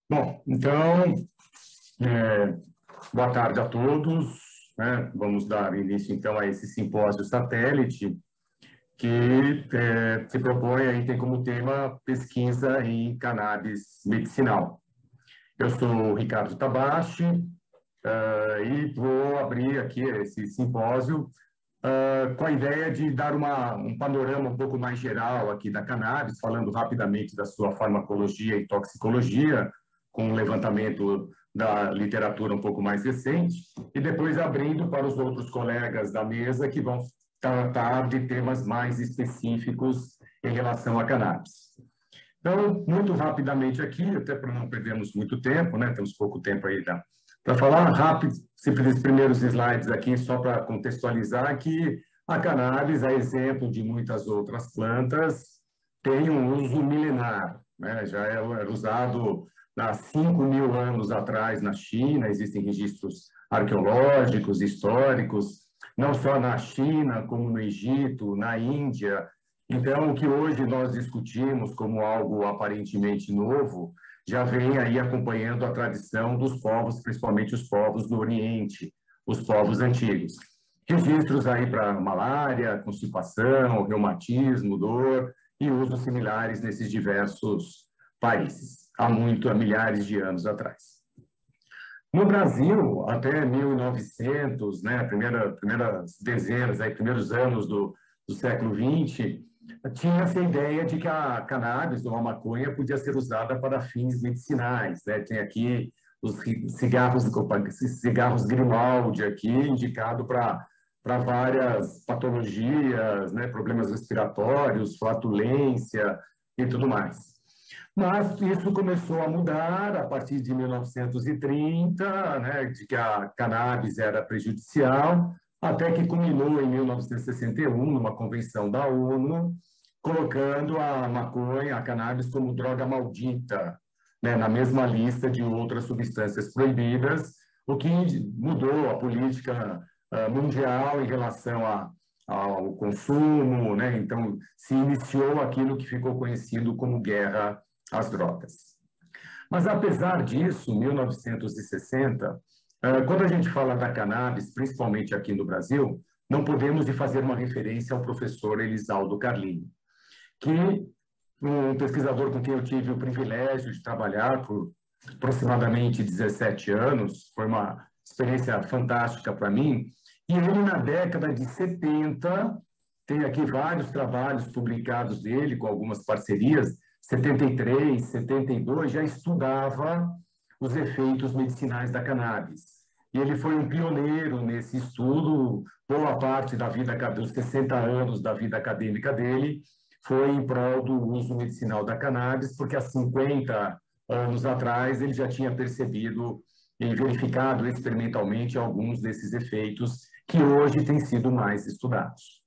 Bom, então, é, boa tarde a todos, né? Vamos dar início, então, a esse simpósio satélite que se propõe aí, tem como tema pesquisa em cannabis medicinal. Eu sou o Ricardo Tabachi, e vou abrir aqui esse simpósio com a ideia de dar um panorama um pouco mais geral aqui da cannabis, falando rapidamente da sua farmacologia e toxicologia, com um levantamento da literatura um pouco mais recente, e depois abrindo para os outros colegas da mesa que vão tratar de temas mais específicos em relação à cannabis. Então, muito rapidamente aqui, até para não perdermos muito tempo, né? Temos pouco tempo aí para falar rápido, sempre os primeiros slides aqui, só para contextualizar que a cannabis, a exemplo de muitas outras plantas, tem um uso milenar, né? Já era usado há 5.000 anos atrás na China, existem registros arqueológicos, históricos, não só na China, como no Egito, na Índia. Então, o que hoje nós discutimos como algo aparentemente novo, já vem aí acompanhando a tradição dos povos, principalmente os povos do Oriente, os povos antigos. Registros aí para malária, constipação, reumatismo, dor e usos similares nesses diversos países, há milhares de anos atrás. No Brasil, até 1900, né, primeiras dezenas, aí, primeiros anos do século XX, tinha essa ideia de que a cannabis ou a maconha podia ser usada para fins medicinais, né? Tem aqui os cigarros Grimaldi aqui, indicado para várias patologias, né? Problemas respiratórios, flatulência e tudo mais. Mas isso começou a mudar a partir de 1930, né, de que a cannabis era prejudicial, até que culminou em 1961, numa convenção da ONU, colocando a maconha, a cannabis, como droga maldita, né, na mesma lista de outras substâncias proibidas, o que mudou a política mundial em relação ao consumo, né? Então, se iniciou aquilo que ficou conhecido como guerra às drogas. Mas, apesar disso, 1960, quando a gente fala da cannabis, principalmente aqui no Brasil, não podemos de fazer uma referência ao professor Elisaldo Carlini, que um pesquisador com quem eu tive o privilégio de trabalhar por aproximadamente 17 anos, foi uma experiência fantástica para mim, e ele na década de 70, tem aqui vários trabalhos publicados dele, com algumas parcerias, 73, 72, já estudava os efeitos medicinais da cannabis. E ele foi um pioneiro nesse estudo, boa parte da vida, dos 60 anos da vida acadêmica dele, foi em prol do uso medicinal da cannabis, porque há 50 anos atrás ele já tinha percebido e verificado experimentalmente alguns desses efeitos que hoje têm sido mais estudados.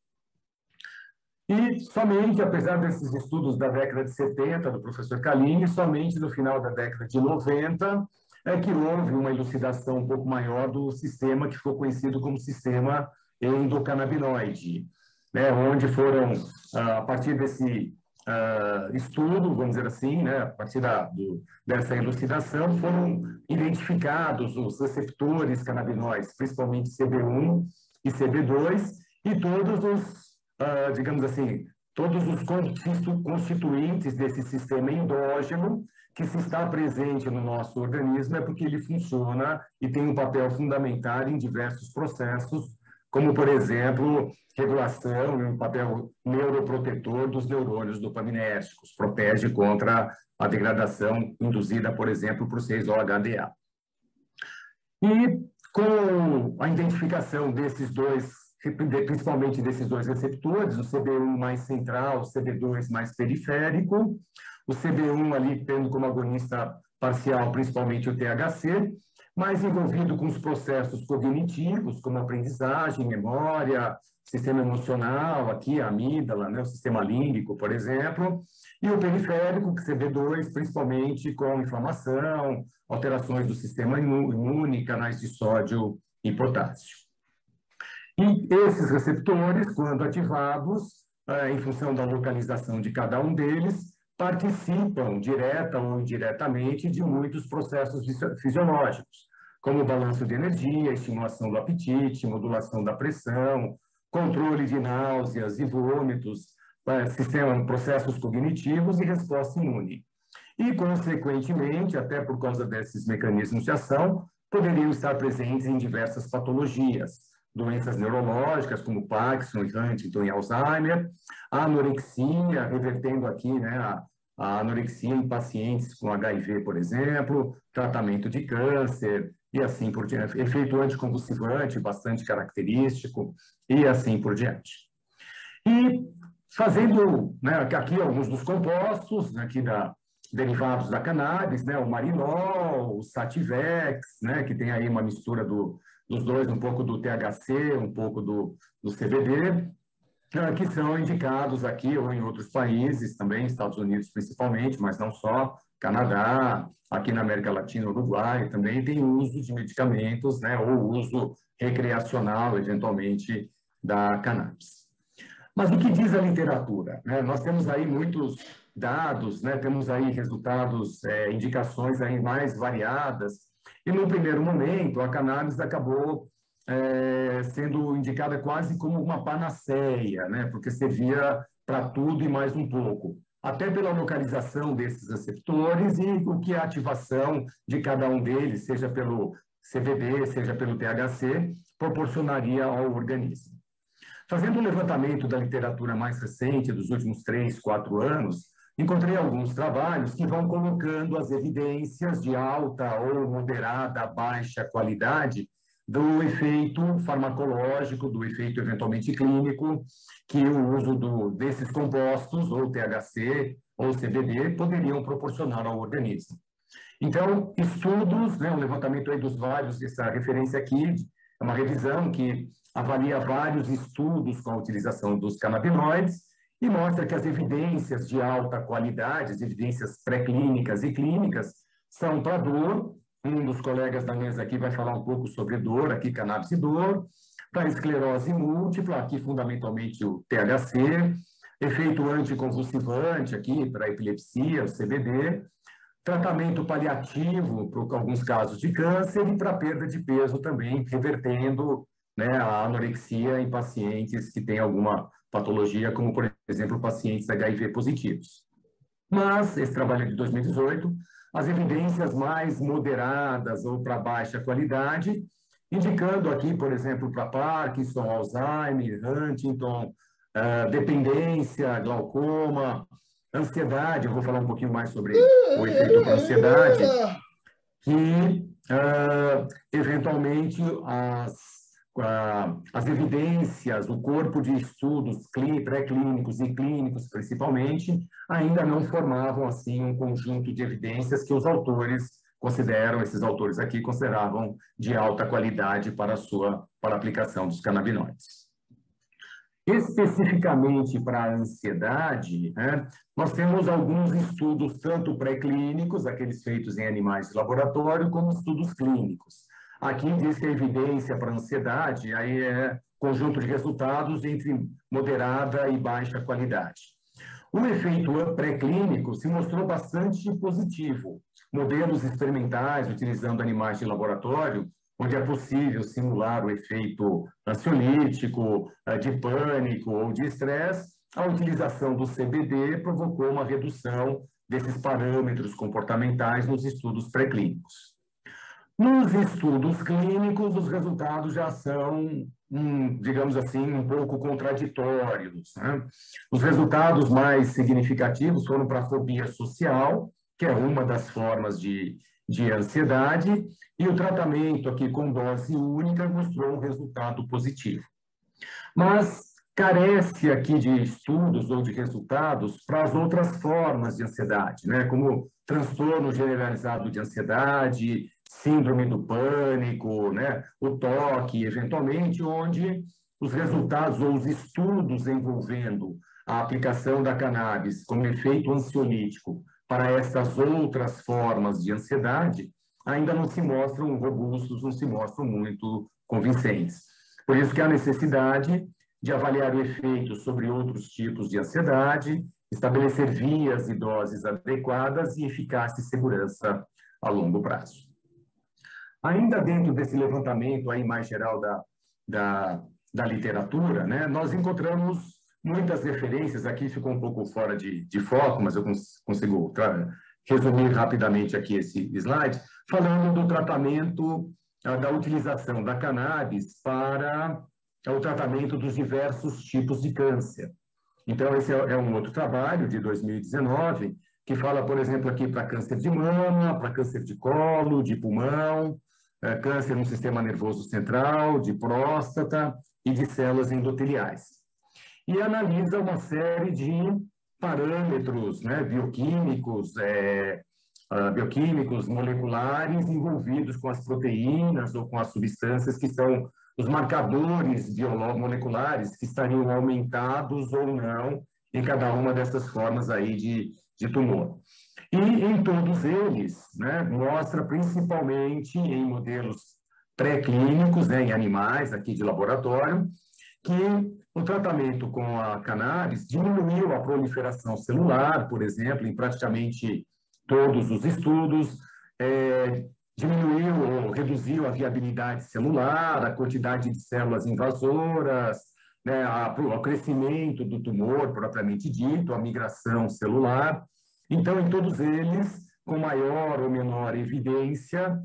E somente, apesar desses estudos da década de 70, do professor Carlini, somente no final da década de 90 é que houve uma elucidação um pouco maior do sistema que ficou conhecido como sistema endocannabinoide, né, onde foram, a partir desse estudo, vamos dizer assim, né, a partir dessa elucidação, foram identificados os receptores canabinoides, principalmente CB1 e CB2, e todos os digamos assim, todos os constituintes desse sistema endógeno que se está presente no nosso organismo é porque ele funciona e tem um papel fundamental em diversos processos, como, por exemplo, regulação e um papel neuroprotetor dos neurônios dopaminérgicos, protege contra a degradação induzida, por exemplo, por 6-OHDA. E com a identificação desses dois, principalmente desses dois receptores, o CB1 mais central, o CB2 mais periférico, o CB1 ali tendo como agonista parcial principalmente o THC, mais envolvido com os processos cognitivos, como aprendizagem, memória, sistema emocional, aqui a amígdala, né, o sistema límbico, por exemplo, e o periférico, que CB2, principalmente com inflamação, alterações do sistema imune, canais de sódio e potássio. E esses receptores, quando ativados, em função da localização de cada um deles, participam, direta ou indiretamente, de muitos processos fisiológicos, como o balanço de energia, estimulação do apetite, modulação da pressão, controle de náuseas e vômitos, processos cognitivos e resposta imune. E, consequentemente, até por causa desses mecanismos de ação, poderiam estar presentes em diversas patologias, doenças neurológicas, como Parkinson, Huntington e Alzheimer, a anorexia, revertendo aqui, né, a anorexia em pacientes com HIV, por exemplo, tratamento de câncer, e assim por diante, efeito anticonvulsivante, bastante característico, e assim por diante. E fazendo, né, aqui alguns dos compostos, aqui derivados da cannabis, né, o marinol, o sativex, né, que tem aí uma mistura dos dois, um pouco do THC, um pouco do CBD, que são indicados aqui ou em outros países também, Estados Unidos principalmente, mas não só, Canadá, aqui na América Latina, Uruguai, também tem uso de medicamentos, né, ou uso recreacional, eventualmente, da cannabis. Mas o que diz a literatura? Né? Nós temos aí muitos dados, né? Temos aí resultados, indicações aí mais variadas, e no primeiro momento a cannabis acabou sendo indicada quase como uma panaceia, né? Porque servia para tudo e mais um pouco, até pela localização desses receptores e o que a ativação de cada um deles, seja pelo CBD, seja pelo THC, proporcionaria ao organismo. Fazendo um levantamento da literatura mais recente, dos últimos 3, 4 anos, encontrei alguns trabalhos que vão colocando as evidências de alta ou moderada, baixa qualidade do efeito farmacológico, do efeito eventualmente clínico, que o uso desses compostos, ou THC ou CBD, poderiam proporcionar ao organismo. Então, estudos, né, um levantamento aí dos vários, essa referência aqui, é uma revisão que avalia vários estudos com a utilização dos canabinoides e mostra que as evidências de alta qualidade, as evidências pré-clínicas e clínicas, são para dor. Um dos colegas da mesa aqui vai falar um pouco sobre dor, aqui cannabis e dor, para esclerose múltipla, aqui fundamentalmente o THC, efeito anticonvulsivante aqui para epilepsia, o CBD, tratamento paliativo para alguns casos de câncer e para perda de peso também, revertendo, né, a anorexia em pacientes que têm alguma patologia, como, por exemplo, pacientes HIV positivos. Mas, esse trabalho é de 2018, as evidências mais moderadas ou para baixa qualidade, indicando aqui, por exemplo, para Parkinson, Alzheimer, Huntington, dependência, glaucoma, ansiedade, eu vou falar um pouquinho mais sobre o efeito para ansiedade, que, eventualmente, as evidências, o corpo de estudos pré-clínicos e clínicos, principalmente, ainda não formavam, assim, um conjunto de evidências que os autores esses autores aqui, consideravam de alta qualidade para a aplicação dos canabinoides. Especificamente para a ansiedade, né, nós temos alguns estudos, tanto pré-clínicos, aqueles feitos em animais de laboratório, como estudos clínicos. Aqui diz que a evidência para a ansiedade aí é conjunto de resultados entre moderada e baixa qualidade. O efeito pré-clínico se mostrou bastante positivo. Modelos experimentais utilizando animais de laboratório, onde é possível simular o efeito ansiolítico, de pânico ou de estresse, a utilização do CBD provocou uma redução desses parâmetros comportamentais nos estudos pré-clínicos. Nos estudos clínicos, os resultados já são, digamos assim, um pouco contraditórios, né? Os resultados mais significativos foram para a fobia social, que é uma das formas de ansiedade, e o tratamento aqui com dose única mostrou um resultado positivo. Mas carece aqui de estudos ou de resultados para as outras formas de ansiedade, né? Como transtorno generalizado de ansiedade, síndrome do pânico, né? O toque, eventualmente, onde os resultados ou os estudos envolvendo a aplicação da cannabis como efeito ansiolítico para essas outras formas de ansiedade ainda não se mostram robustos, não se mostram muito convincentes. Por isso que há necessidade de avaliar o efeito sobre outros tipos de ansiedade estabelecer vias e doses adequadas e eficácia e segurança a longo prazo. Ainda dentro desse levantamento aí mais geral da literatura, né, nós encontramos muitas referências, aqui ficou um pouco fora de foco, mas eu consigo resumir rapidamente aqui esse slide, falando do tratamento, da utilização da cannabis para o tratamento dos diversos tipos de câncer. Então, esse é um outro trabalho de 2019, que fala, por exemplo, aqui para câncer de mama, para câncer de colo, de pulmão, câncer no sistema nervoso central, de próstata e de células endoteliais. E analisa uma série de parâmetros, né, bioquímicos, moleculares envolvidos com as proteínas ou com as substâncias que são os marcadores moleculares que estariam aumentados ou não em cada uma dessas formas aí de tumor. E em todos eles, né, mostra principalmente em modelos pré-clínicos, né, em animais aqui de laboratório, que o tratamento com a cannabis diminuiu a proliferação celular, por exemplo, em praticamente todos os estudos, diminuiu ou reduziu a viabilidade celular, a quantidade de células invasoras, né, o crescimento do tumor propriamente dito, a migração celular. Então, em todos eles, com maior ou menor evidência,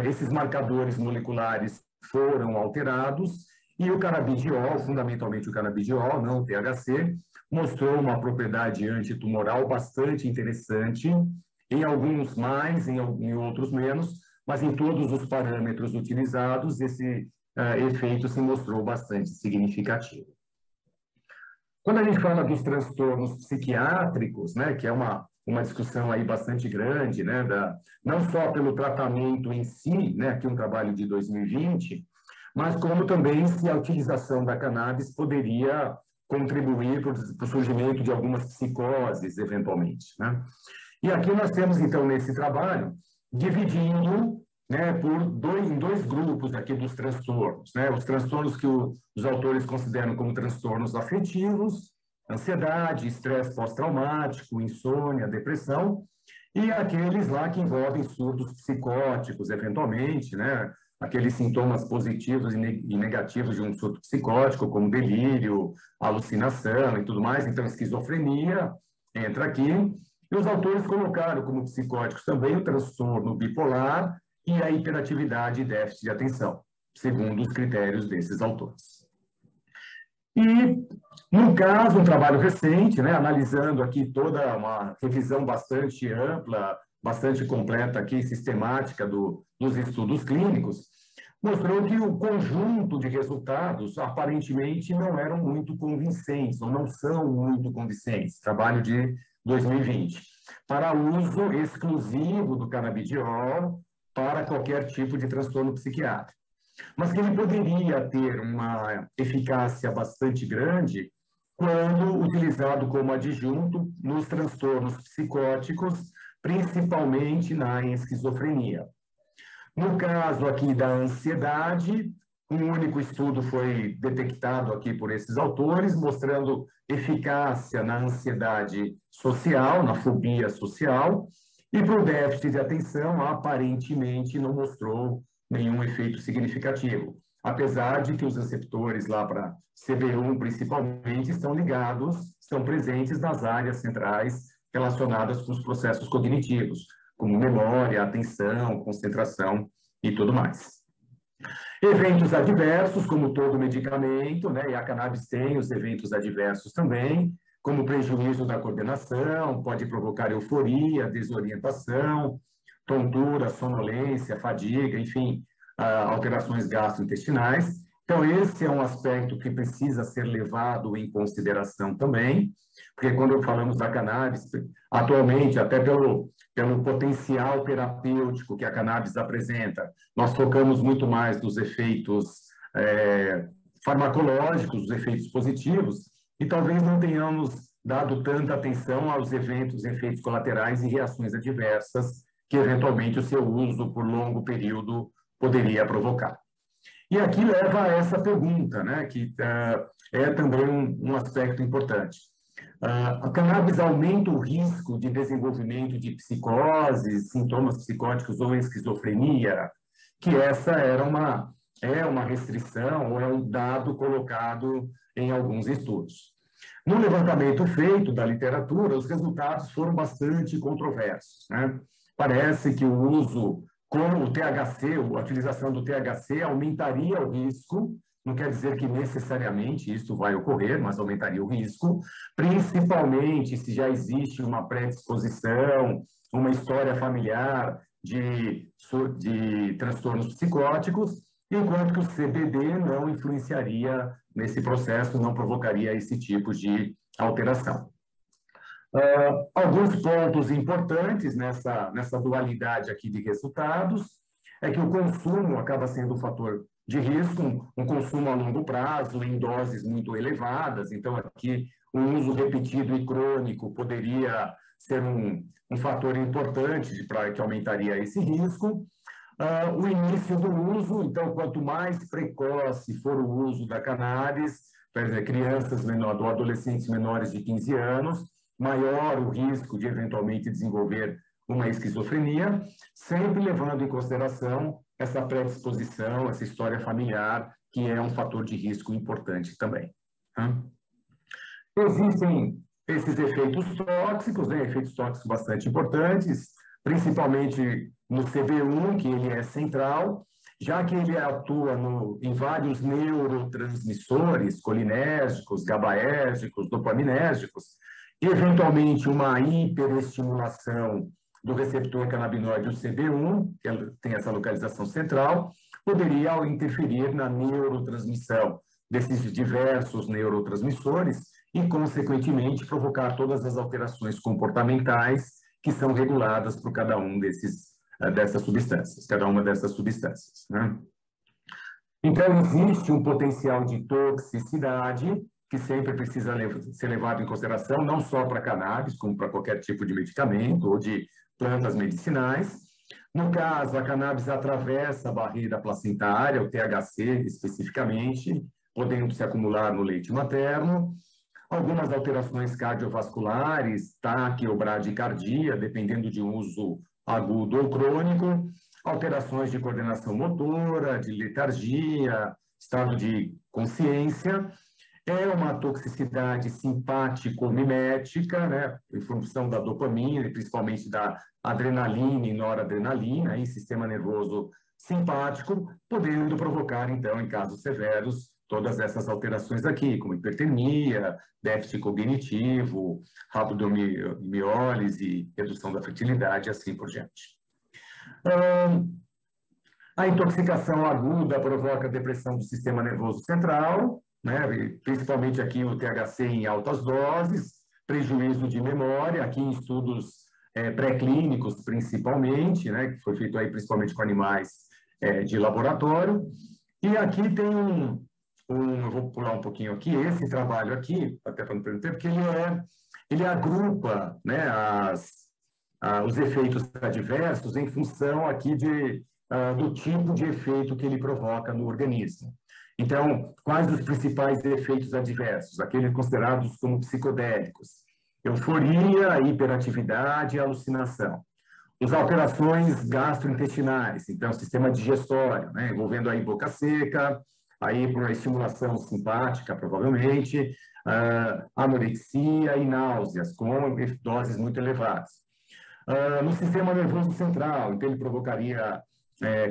esses marcadores moleculares foram alterados e o canabidiol, fundamentalmente o canabidiol, não o THC, mostrou uma propriedade antitumoral bastante interessante, em alguns mais, em outros menos, mas em todos os parâmetros utilizados, esse efeito se mostrou bastante significativo. Quando a gente fala dos transtornos psiquiátricos, né, que é uma discussão aí bastante grande, né, não só pelo tratamento em si, né, aqui um trabalho de 2020, mas como também se a utilização da cannabis poderia contribuir para o surgimento de algumas psicoses, eventualmente, né? E aqui nós temos, então, nesse trabalho, dividindo, né, em dois grupos aqui dos transtornos, né? Os transtornos que os autores consideram como transtornos afetivos, ansiedade, estresse pós-traumático, insônia, depressão, e aqueles lá que envolvem surtos psicóticos, eventualmente, né? Aqueles sintomas positivos e negativos de um surto psicótico, como delírio, alucinação e tudo mais. Então, esquizofrenia entra aqui. E os autores colocaram como psicóticos também o transtorno bipolar e a hiperatividade e déficit de atenção, segundo os critérios desses autores. E, no caso, um trabalho recente, né, analisando aqui toda uma revisão bastante ampla, bastante completa aqui, sistemática dos estudos clínicos, mostrou que o conjunto de resultados aparentemente não eram muito convincentes, ou não são muito convincentes, trabalho de 2020, para uso exclusivo do canabidiol para qualquer tipo de transtorno psiquiátrico. Mas que ele poderia ter uma eficácia bastante grande quando utilizado como adjunto nos transtornos psicóticos, principalmente na esquizofrenia. No caso aqui da ansiedade, um único estudo foi detectado aqui por esses autores, mostrando eficácia na ansiedade social, na fobia social, e para o déficit de atenção, aparentemente não mostrou nenhum efeito significativo, apesar de que os receptores lá para CB1, principalmente, estão presentes nas áreas centrais relacionadas com os processos cognitivos, como memória, atenção, concentração e tudo mais. Eventos adversos, como todo medicamento, né, e a cannabis tem os eventos adversos também, como prejuízo da coordenação, pode provocar euforia, desorientação, tontura, sonolência, fadiga, enfim, alterações gastrointestinais. Então, esse é um aspecto que precisa ser levado em consideração também, porque quando falamos da cannabis, atualmente, até pelo potencial terapêutico que a cannabis apresenta, nós focamos muito mais nos efeitos farmacológicos, os efeitos positivos, e talvez não tenhamos dado tanta atenção aos efeitos colaterais e reações adversas que, eventualmente, o seu uso por longo período poderia provocar. E aqui leva a essa pergunta, né, que é também um aspecto importante. A cannabis aumenta o risco de desenvolvimento de psicoses, sintomas psicóticos ou esquizofrenia, que essa é uma restrição ou é um dado colocado em alguns estudos. No levantamento feito da literatura, os resultados foram bastante controversos, né? Parece que o uso como o THC, a utilização do THC aumentaria o risco, não quer dizer que necessariamente isso vai ocorrer, mas aumentaria o risco, principalmente se já existe uma predisposição, uma história familiar de transtornos psicóticos, enquanto que o CBD não influenciaria nesse processo, não provocaria esse tipo de alteração. Alguns pontos importantes nessa dualidade aqui de resultados é que o consumo acaba sendo um fator de risco, um consumo a longo prazo, em doses muito elevadas. Então, aqui, o uso repetido e crônico poderia ser um fator importante para que aumentaria esse risco. O início do uso, então, quanto mais precoce for o uso da cannabis, crianças menores, ou adolescentes menores de 15 anos, maior o risco de eventualmente desenvolver uma esquizofrenia, sempre levando em consideração essa predisposição, essa história familiar, que é um fator de risco importante também. Existem esses efeitos tóxicos, né, efeitos tóxicos bastante importantes, principalmente no CB1, que ele é central, já que ele atua em vários neurotransmissores, colinérgicos, GABAérgicos, dopaminérgicos, e eventualmente uma hiperestimulação do receptor canabinoide, o CB1, que tem essa localização central, poderia interferir na neurotransmissão desses diversos neurotransmissores e, consequentemente, provocar todas as alterações comportamentais que são reguladas por cada um dessas substâncias, cada uma dessas substâncias, né? Então, existe um potencial de toxicidade que sempre precisa ser levado em consideração, não só para cannabis, como para qualquer tipo de medicamento ou de plantas medicinais. No caso, a cannabis atravessa a barreira placentária, o THC especificamente, podendo se acumular no leite materno. Algumas alterações cardiovasculares, taque ou bradicardia, dependendo de um uso agudo ou crônico, alterações de coordenação motora, de letargia, estado de consciência. É uma toxicidade simpático-mimética, né, em função da dopamina e principalmente da adrenalina e noradrenalina, aí, sistema nervoso simpático, podendo provocar, então, em casos severos, todas essas alterações aqui, como hipertermia, déficit cognitivo, rabdomiólise, redução da fertilidade, e assim por diante. A intoxicação aguda provoca depressão do sistema nervoso central, né, principalmente aqui o THC em altas doses, prejuízo de memória, aqui em estudos pré-clínicos principalmente, né, que foi feito aí principalmente com animais de laboratório. E aqui tem eu vou pular um pouquinho aqui, esse trabalho aqui, até para não perder tempo, porque ele agrupa, né, os efeitos adversos em função aqui do tipo de efeito que ele provoca no organismo. Então, quais os principais efeitos adversos? Aqueles considerados como psicodélicos: euforia, hiperatividade e alucinação. As alterações gastrointestinais, então, sistema digestório, né, envolvendo aí boca seca, aí por uma estimulação simpática, provavelmente, anorexia e náuseas, com doses muito elevadas. No sistema nervoso central, então, ele provocaria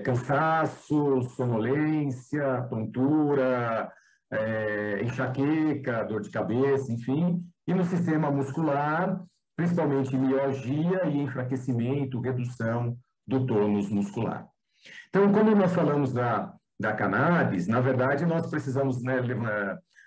cansaço, sonolência, tontura, enxaqueca, dor de cabeça, enfim. E no sistema muscular, principalmente mialgia e enfraquecimento, redução do tônus muscular. Então, quando nós falamos da cannabis, na verdade, nós precisamos, né,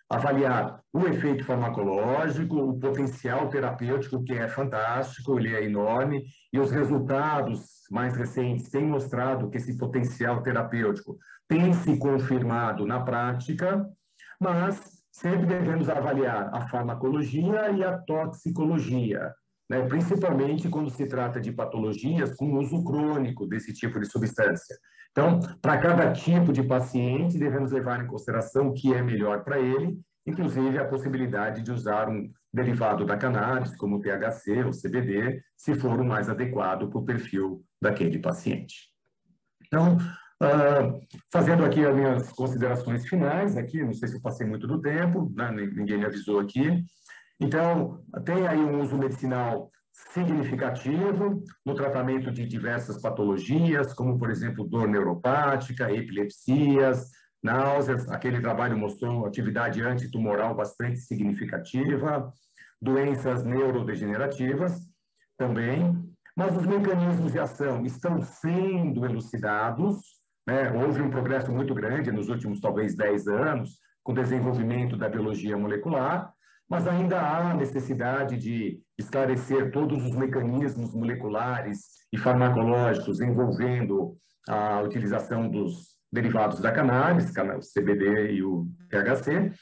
avaliar o efeito farmacológico, o potencial terapêutico, que é fantástico, ele é enorme, e os resultados mais recentes têm mostrado que esse potencial terapêutico tem se confirmado na prática, mas sempre devemos avaliar a farmacologia e a toxicologia, né, principalmente quando se trata de patologias com uso crônico desse tipo de substância. Então, para cada tipo de paciente, devemos levar em consideração o que é melhor para ele, inclusive a possibilidade de usar derivado da cannabis, como o THC ou CBD, se for o mais adequado para o perfil daquele paciente. Então, fazendo aqui as minhas considerações finais, aqui, não sei se eu passei muito do tempo, né? Ninguém me avisou aqui. Então, tem aí um uso medicinal significativo no tratamento de diversas patologias, como, por exemplo, dor neuropática, epilepsias, náuseas. Aquele trabalho mostrou atividade antitumoral bastante significativa, doenças neurodegenerativas também, mas os mecanismos de ação estão sendo elucidados, né? Houve um progresso muito grande nos últimos, talvez, 10 anos, com o desenvolvimento da biologia molecular, mas ainda há necessidade de esclarecer todos os mecanismos moleculares e farmacológicos envolvendo a utilização dos derivados da cannabis, o CBD e o THC,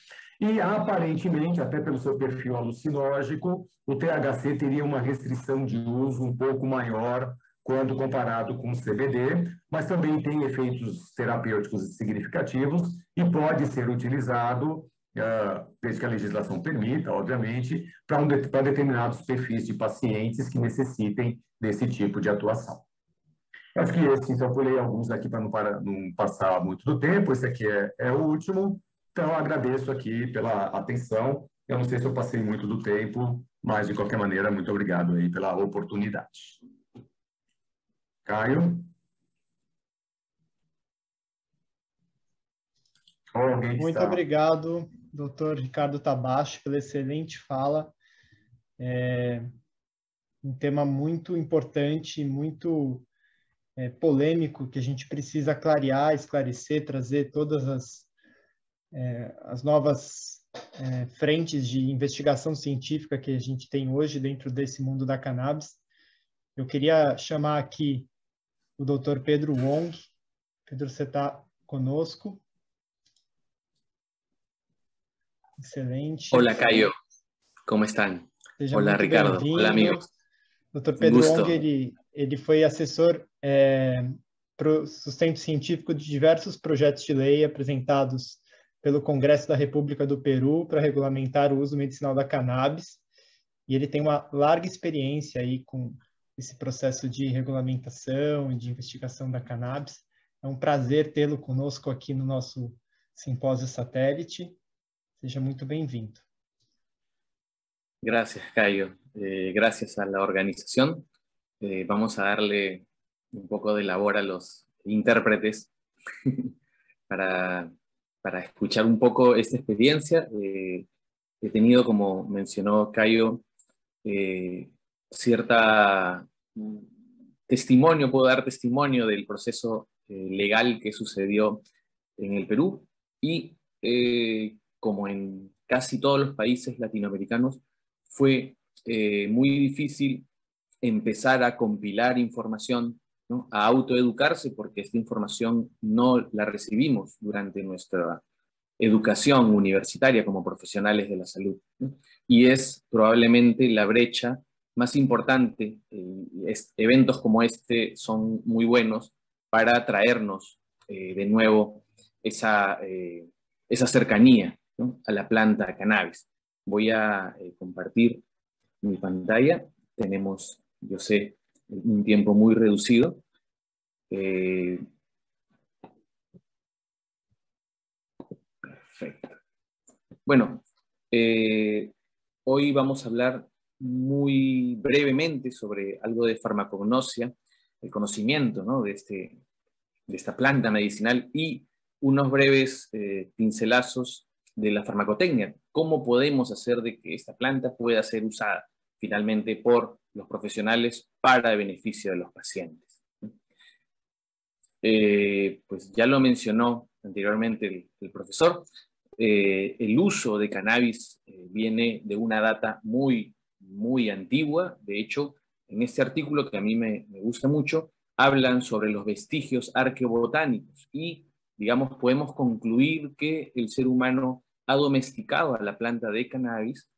e aparentemente, até pelo seu perfil alucinógeno, o THC teria uma restrição de uso um pouco maior quando comparado com o CBD, mas também tem efeitos terapêuticos significativos e pode ser utilizado, desde que a legislação permita, obviamente, para determinados perfis de pacientes que necessitem desse tipo de atuação. Acho que esse, então, pulei alguns aqui para não passar muito do tempo, esse aqui é o último, então agradeço aqui pela atenção, eu não sei se eu passei muito do tempo, mas de qualquer maneira, muito obrigado aí pela oportunidade. Caio? Ou alguém que Muito está... obrigado, Dr. Ricardo Tabacho, pela excelente fala. Um tema muito importante, muito polêmico, que a gente precisa clarear, esclarecer, trazer todas as novas frentes de investigação científica que a gente tem hoje dentro desse mundo da cannabis. Eu queria chamar aqui o Dr. Pedro Wong. Pedro, você está conosco? Excelente. Hola, Caio. ¿Cómo están? Seja Hola, muito Ricardo. Hola, amigos. Dr. Pedro Wong, ele foi assessor para o sustento científico de diversos projetos de lei apresentados pelo Congresso da República do Peru para regulamentar o uso medicinal da cannabis, e ele tem uma larga experiência aí com esse processo de regulamentação e de investigação da cannabis. É um prazer tê-lo conosco aqui no nosso simpósio satélite. Seja muito bem-vindo. Gracias, Caio. Gracias a la organización. Vamos a darle un poco de labor a los intérpretes para escuchar un poco esta experiencia. He tenido, como mencionó Caio, cierta testimonio, puedo dar testimonio del proceso legal que sucedió en el Perú y como en casi todos los países latinoamericanos, fue muy difícil empezar a compilar información, ¿no? A autoeducarse, porque esta información no la recibimos durante nuestra educación universitaria como profesionales de la salud, ¿no? Y es probablemente la brecha más importante. Eventos como este son muy buenos para traernos de nuevo esa cercanía, ¿no? A la planta cannabis. Voy a compartir mi pantalla. Tenemos, yo sé, un tiempo muy reducido. Perfecto. Bueno, hoy vamos a hablar muy brevemente sobre algo de farmacognosia, el conocimiento, ¿no? de esta planta medicinal y unos breves pincelazos de la farmacotecnia. ¿Cómo podemos hacer de que esta planta pueda ser usada finalmente por los profesionales para el beneficio de los pacientes? Pues ya lo mencionó anteriormente el profesor. El uso de cannabis viene de una data muy, muy antigua. De hecho, en este artículo, que a mí me gusta mucho, hablan sobre los vestigios arqueobotánicos y, digamos, podemos concluir que el ser humano ha domesticado a la planta de cannabis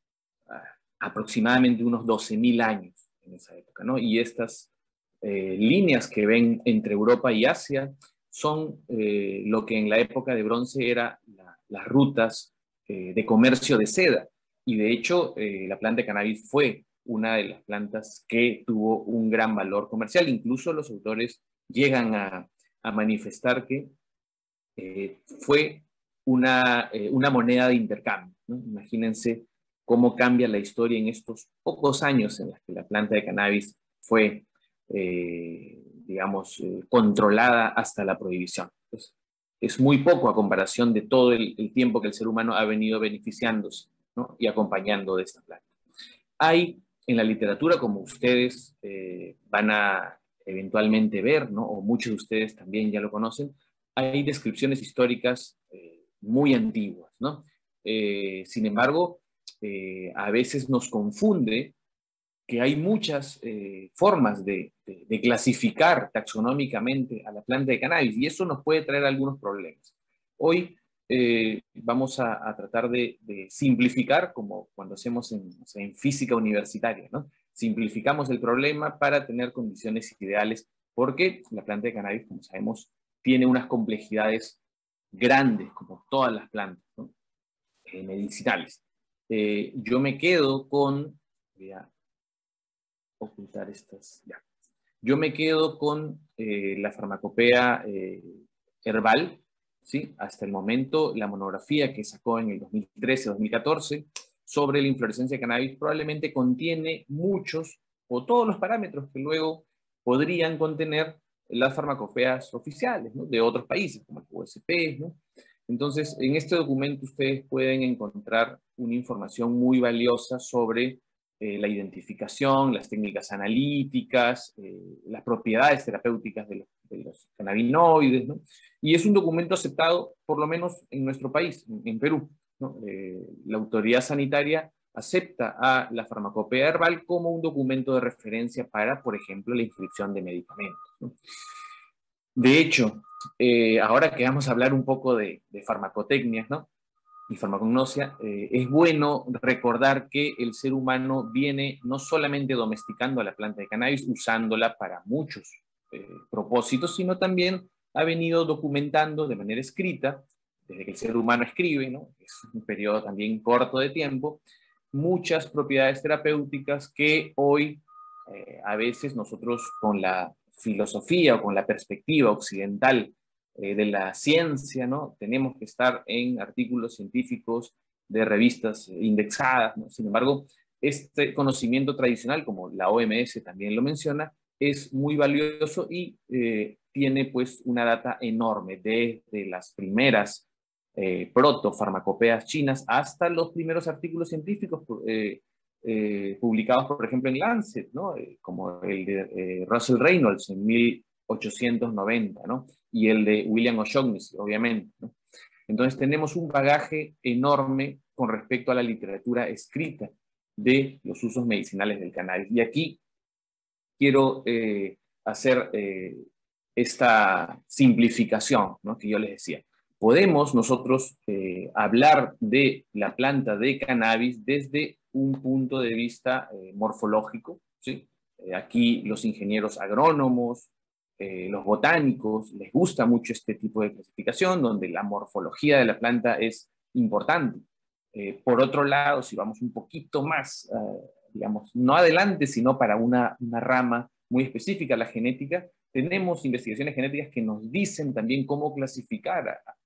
aproximadamente unos 12.000 años en esa época, ¿no? Y estas líneas que ven entre Europa y Asia son lo que en la época de bronce era las rutas de comercio de seda, y de hecho la planta de cannabis fue una de las plantas que tuvo un gran valor comercial. Incluso los autores llegan a manifestar que fue una moneda de intercambio, ¿no? Imagínense cómo cambia la historia en estos pocos años en los que la planta de cannabis fue, digamos, controlada hasta la prohibición. Entonces, es muy poco a comparación de todo el tiempo que el ser humano ha venido beneficiándose, ¿no? Y acompañando de esta planta. Hay en la literatura, como ustedes van a eventualmente ver, ¿no? O muchos de ustedes también ya lo conocen, hay descripciones históricas muy antiguas, ¿no? Sin embargo, a veces nos confunde que hay muchas formas de clasificar taxonómicamente a la planta de cannabis, y eso nos puede traer algunos problemas. Hoy vamos a tratar de simplificar, como cuando hacemos en física universitaria, ¿no? Simplificamos el problema para tener condiciones ideales, porque la planta de cannabis, como sabemos, tiene unas complejidades grandes, como todas las plantas, ¿no? Medicinales. Yo me quedo con... Voy a ocultar estas... Ya. Yo me quedo con la farmacopea herbal, ¿sí? Hasta el momento, la monografía que sacó en el 2013-2014 sobre la inflorescencia de cannabis probablemente contiene muchos o todos los parámetros que luego podrían contener las farmacopeas oficiales, ¿no? De otros países, como el USP, ¿no? Entonces, en este documento ustedes pueden encontrar una información muy valiosa sobre la identificación, las técnicas analíticas, las propiedades terapéuticas de los cannabinoides, ¿no? Y es un documento aceptado, por lo menos en nuestro país, en Perú, ¿no? La autoridad sanitaria acepta a la farmacopea herbal como un documento de referencia para, por ejemplo, la inscripción de medicamentos, ¿no? De hecho, ahora que vamos a hablar un poco de farmacotecnia, ¿no? Y farmacognosia, es bueno recordar que el ser humano viene no solamente domesticando a la planta de cannabis, usándola para muchos propósitos, sino también ha venido documentando de manera escrita, desde que el ser humano escribe, ¿no? Es un periodo también corto de tiempo, muchas propiedades terapéuticas que hoy a veces nosotros con la filosofía o con la perspectiva occidental de la ciencia, ¿no? Tenemos que estar en artículos científicos de revistas indexadas, ¿no? Sin embargo, este conocimiento tradicional, como la OMS también lo menciona, es muy valioso y tiene pues una data enorme desde las primeras protofarmacopeas chinas hasta los primeros artículos científicos publicados, por ejemplo, en Lancet, ¿no? Como el de Russell Reynolds en 1890, ¿no? Y el de William O'Shaughnessy, obviamente, ¿no? Entonces tenemos un bagaje enorme con respecto a la literatura escrita de los usos medicinales del cannabis. Y aquí quiero hacer esta simplificación, ¿no? Que yo les decía. Podemos nosotros hablar de la planta de cannabis desde un punto de vista morfológico, ¿sí? Aquí los ingenieros agrónomos, los botánicos, les gusta mucho este tipo de clasificación, donde la morfología de la planta es importante. Por otro lado, si vamos un poquito más, digamos, no adelante, sino para una rama muy específica, la genética, tenemos investigaciones genéticas que nos dicen también cómo clasificar a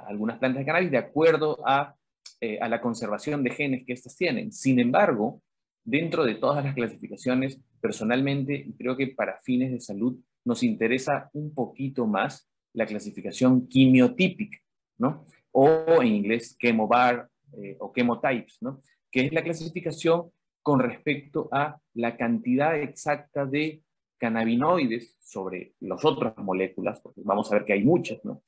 algunas plantas de cannabis de acuerdo a la conservación de genes que éstas tienen. Sin embargo, dentro de todas las clasificaciones, personalmente, y creo que para fines de salud, nos interesa un poquito más la clasificación quimiotípica, ¿no? O en inglés chemobar o chemotypes, ¿no? Que es la clasificación con respecto a la cantidad exacta de cannabinoides sobre las otras moléculas, porque vamos a ver que hay muchas, ¿no?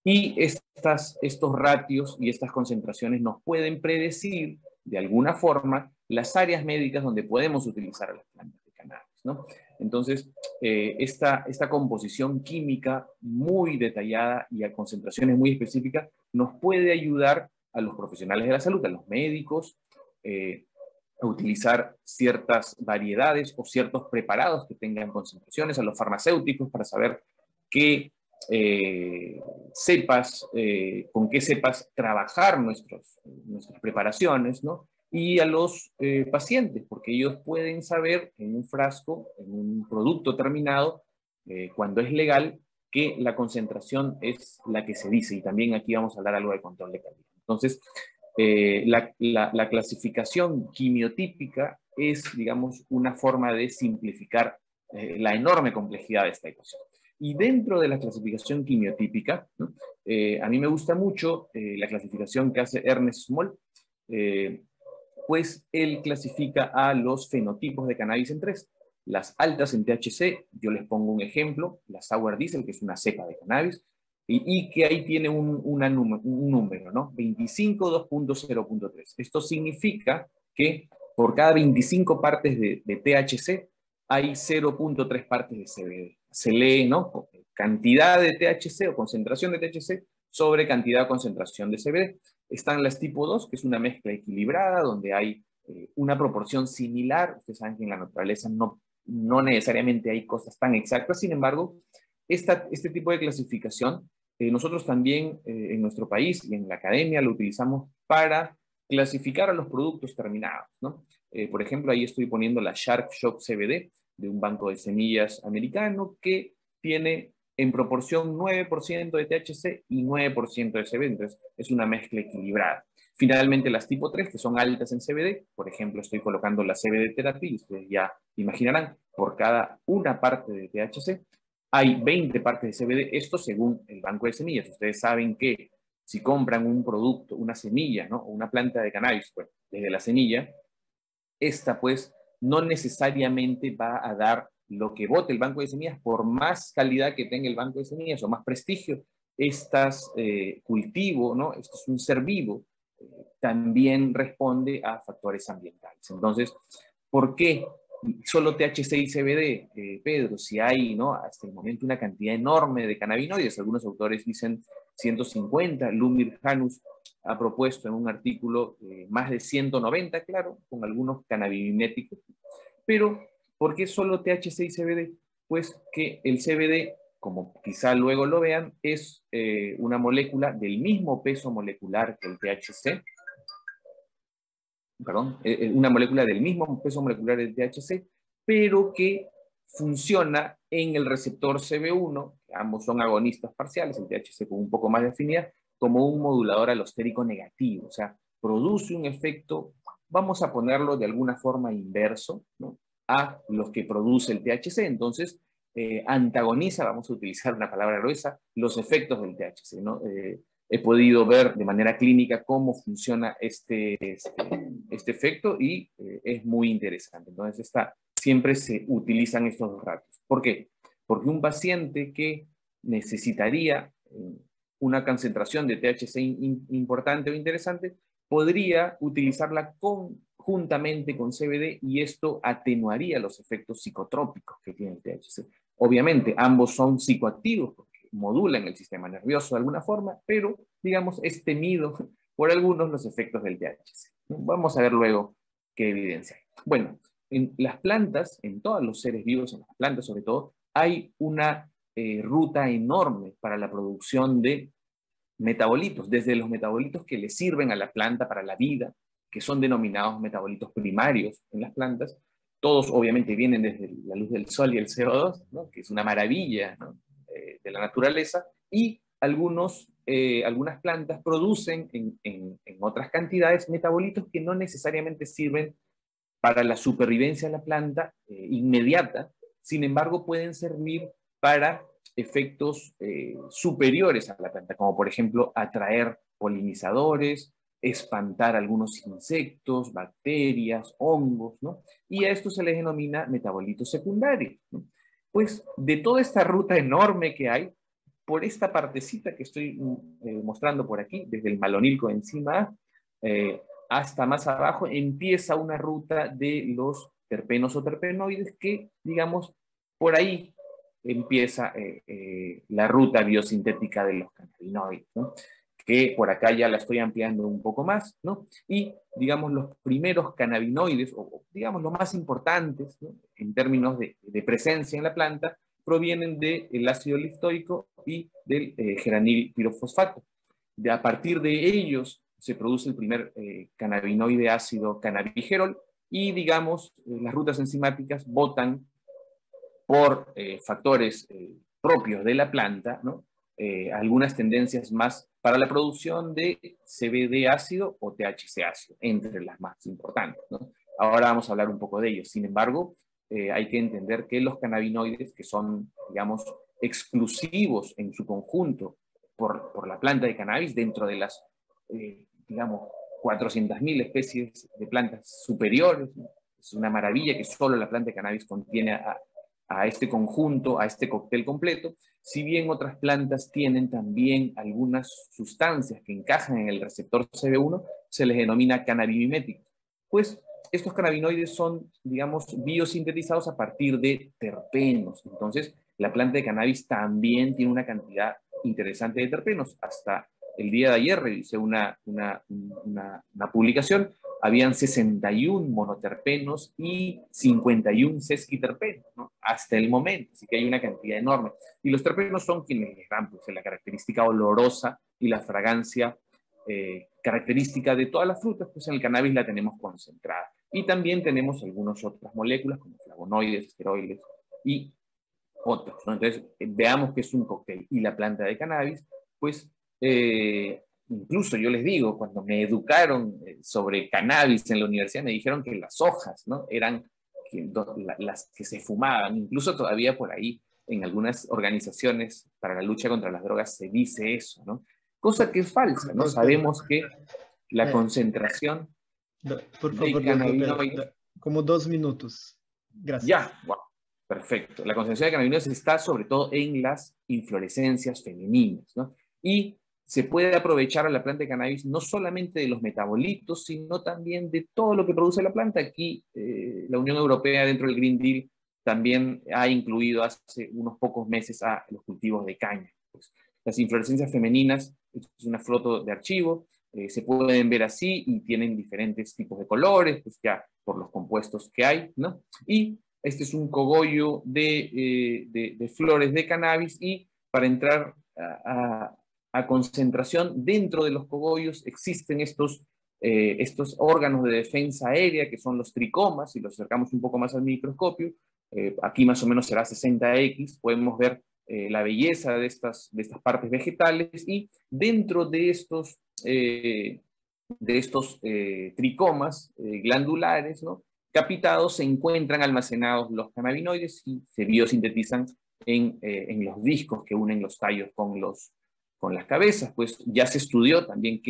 Y estos ratios y estas concentraciones nos pueden predecir, de alguna forma, las áreas médicas donde podemos utilizar a las plantas de cannabis, ¿no? Entonces, esta composición química muy detallada y a concentraciones muy específicas nos puede ayudar a los profesionales de la salud, a los médicos, a utilizar ciertas variedades o ciertos preparados que tengan concentraciones, a los farmacéuticos para saber qué cepas, con qué cepas trabajar nuestras preparaciones, ¿no? y a los pacientes, porque ellos pueden saber en un frasco, en un producto terminado, cuando es legal, que la concentración es la que se dice, y también aquí vamos a hablar algo de control de calidad. Entonces, la clasificación quimiotípica es, digamos, una forma de simplificar la enorme complejidad de esta ecuación. Y dentro de la clasificación quimiotípica, ¿no? A mí me gusta mucho la clasificación que hace Ernest Small, pues él clasifica a los fenotipos de cannabis en tres. Las altas en THC, yo les pongo un ejemplo, la Sour Diesel, que es una cepa de cannabis, y que ahí tiene un número, ¿no? 25, 2.0.3. Esto significa que por cada 25 partes de THC hay 0.3 partes de CBD. Se lee, ¿no? Cantidad de THC o concentración de THC sobre cantidad o concentración de CBD. Están las tipo 2, que es una mezcla equilibrada, donde hay una proporción similar. Ustedes saben que en la naturaleza no necesariamente hay cosas tan exactas, sin embargo, este tipo de clasificación, nosotros también en nuestro país y en la academia lo utilizamos para clasificar a los productos terminados, ¿no? Por ejemplo, ahí estoy poniendo la Shark Shock CBD de un banco de semillas americano que tiene en proporción 9% de THC y 9% de CBD, entonces es una mezcla equilibrada. Finalmente, las tipo 3, que son altas en CBD, por ejemplo, estoy colocando la CBD Therapy, y ustedes ya imaginarán, por cada una parte de THC, hay 20 partes de CBD, esto según el banco de semillas. Ustedes saben que si compran un producto, una semilla, ¿no? O una planta de cannabis, pues, desde la semilla, esta, pues, no necesariamente va a dar lo que vote el banco de semillas, por más calidad que tenga el banco de semillas o más prestigio. Cultivo, ¿no? Esto es un ser vivo, también responde a factores ambientales. Entonces, ¿por qué solo THC y CBD, Pedro? Si hay, ¿no? Hasta el momento una cantidad enorme de cannabinoides, algunos autores dicen 150, Lumir Janus ha propuesto en un artículo más de 190, claro, con algunos cannabidinéticos. Pero, ¿por qué solo THC y CBD? Pues que el CBD, como quizá luego lo vean, es una molécula del mismo peso molecular que el THC, una molécula del mismo peso molecular del THC, pero que funciona en el receptor CB1, ambos son agonistas parciales, el THC con un poco más de afinidad, como un modulador alostérico negativo, o sea, produce un efecto, vamos a ponerlo de alguna forma inverso, ¿no? A los que produce el THC, entonces antagoniza, vamos a utilizar una palabra gruesa, los efectos del THC, ¿no? He podido ver de manera clínica cómo funciona este efecto y es muy interesante. Entonces, siempre se utilizan estos dos ratios. ¿Por qué? Porque un paciente que necesitaría una concentración de THC importante o interesante podría utilizarla conjuntamente con CBD y esto atenuaría los efectos psicotrópicos que tiene el THC. Obviamente, ambos son psicoactivos porque modulan el sistema nervioso de alguna forma, pero, digamos, es temido por algunos los efectos del THC. Vamos a ver luego qué evidencia hay. Bueno, en las plantas, en todos los seres vivos, en las plantas sobre todo, hay una ruta enorme para la producción de metabolitos, desde los metabolitos que le sirven a la planta para la vida, que son denominados metabolitos primarios en las plantas. Todos obviamente vienen desde la luz del sol y el CO2, ¿no? Que es una maravilla, ¿no? De la naturaleza, y algunas plantas producen en otras cantidades metabolitos que no necesariamente sirven para la supervivencia de la planta inmediata, sin embargo pueden servir para efectos superiores a la planta, como por ejemplo atraer polinizadores, espantar algunos insectos, bacterias, hongos, ¿no? Y a esto se les denomina metabolitos secundarios, ¿no? Pues de toda esta ruta enorme que hay, por esta partecita que estoy mostrando por aquí, desde el malonilcoenzima hasta más abajo, empieza una ruta de los terpenos o terpenoides que, digamos, por ahí empieza la ruta biosintética de los cannabinoides, ¿no? Que por acá ya la estoy ampliando un poco más, ¿no? Y, digamos, los primeros cannabinoides, o digamos, los más importantes, ¿no? En términos de presencia en la planta, provienen del ácido liftoico y del geranil pirofosfato. A partir de ellos se produce el primer cannabinoide ácido cannabigerol y, digamos, las rutas enzimáticas botan por factores propios de la planta, ¿no? Algunas tendencias más para la producción de CBD ácido o THC ácido, entre las más importantes, ¿no? Ahora vamos a hablar un poco de ellos. Sin embargo, hay que entender que los cannabinoides, que son, digamos, exclusivos en su conjunto por la planta de cannabis, dentro de las, digamos, 400.000 especies de plantas superiores, ¿no? Es una maravilla que solo la planta de cannabis contiene a este conjunto, a este cóctel completo, si bien otras plantas tienen también algunas sustancias que encajan en el receptor CB1, se les denomina cannabimiméticos. Pues estos cannabinoides son, digamos, biosintetizados a partir de terpenos. Entonces, la planta de cannabis también tiene una cantidad interesante de terpenos. Hasta el día de ayer revisé una publicación, habían 61 monoterpenos y 51 sesquiterpenos, ¿no? Hasta el momento, así que hay una cantidad enorme. Y los terpenos son quienes les dan pues, la característica olorosa y la fragancia característica de todas las frutas, pues en el cannabis la tenemos concentrada. Y también tenemos algunas otras moléculas, como flavonoides, esteroides y otros, ¿no? Entonces, veamos que es un cóctel. Y la planta de cannabis, pues, incluso yo les digo, cuando me educaron sobre cannabis en la universidad, me dijeron que las hojas, ¿no? Eran las que se fumaban. Incluso todavía por ahí, en algunas organizaciones para la lucha contra las drogas, se dice eso, ¿no? Cosa que es falsa, ¿no? Sabemos que la concentración por favor, de cannabinoides... como 2 minutos. Gracias. Ya, wow. Perfecto. La concentración de cannabinoides está sobre todo en las inflorescencias femeninas, ¿no? Y se puede aprovechar a la planta de cannabis no solamente de los metabolitos, sino también de todo lo que produce la planta. Aquí la Unión Europea, dentro del Green Deal, también ha incluido hace unos pocos meses a los cultivos de caña. Pues, las inflorescencias femeninas, es una foto de archivo, se pueden ver así y tienen diferentes tipos de colores, pues ya por los compuestos que hay, ¿no? Y este es un cogollo de flores de cannabis y para entrar a concentración, dentro de los cogollos existen estos órganos de defensa aérea que son los tricomas. Si los acercamos un poco más al microscopio, aquí más o menos será 60X, podemos ver la belleza de estas partes vegetales y dentro de estos tricomas glandulares, ¿no? Capitados se encuentran almacenados los cannabinoides y se biosintetizan en los discos que unen los tallos con las cabezas. Pues ya se estudió también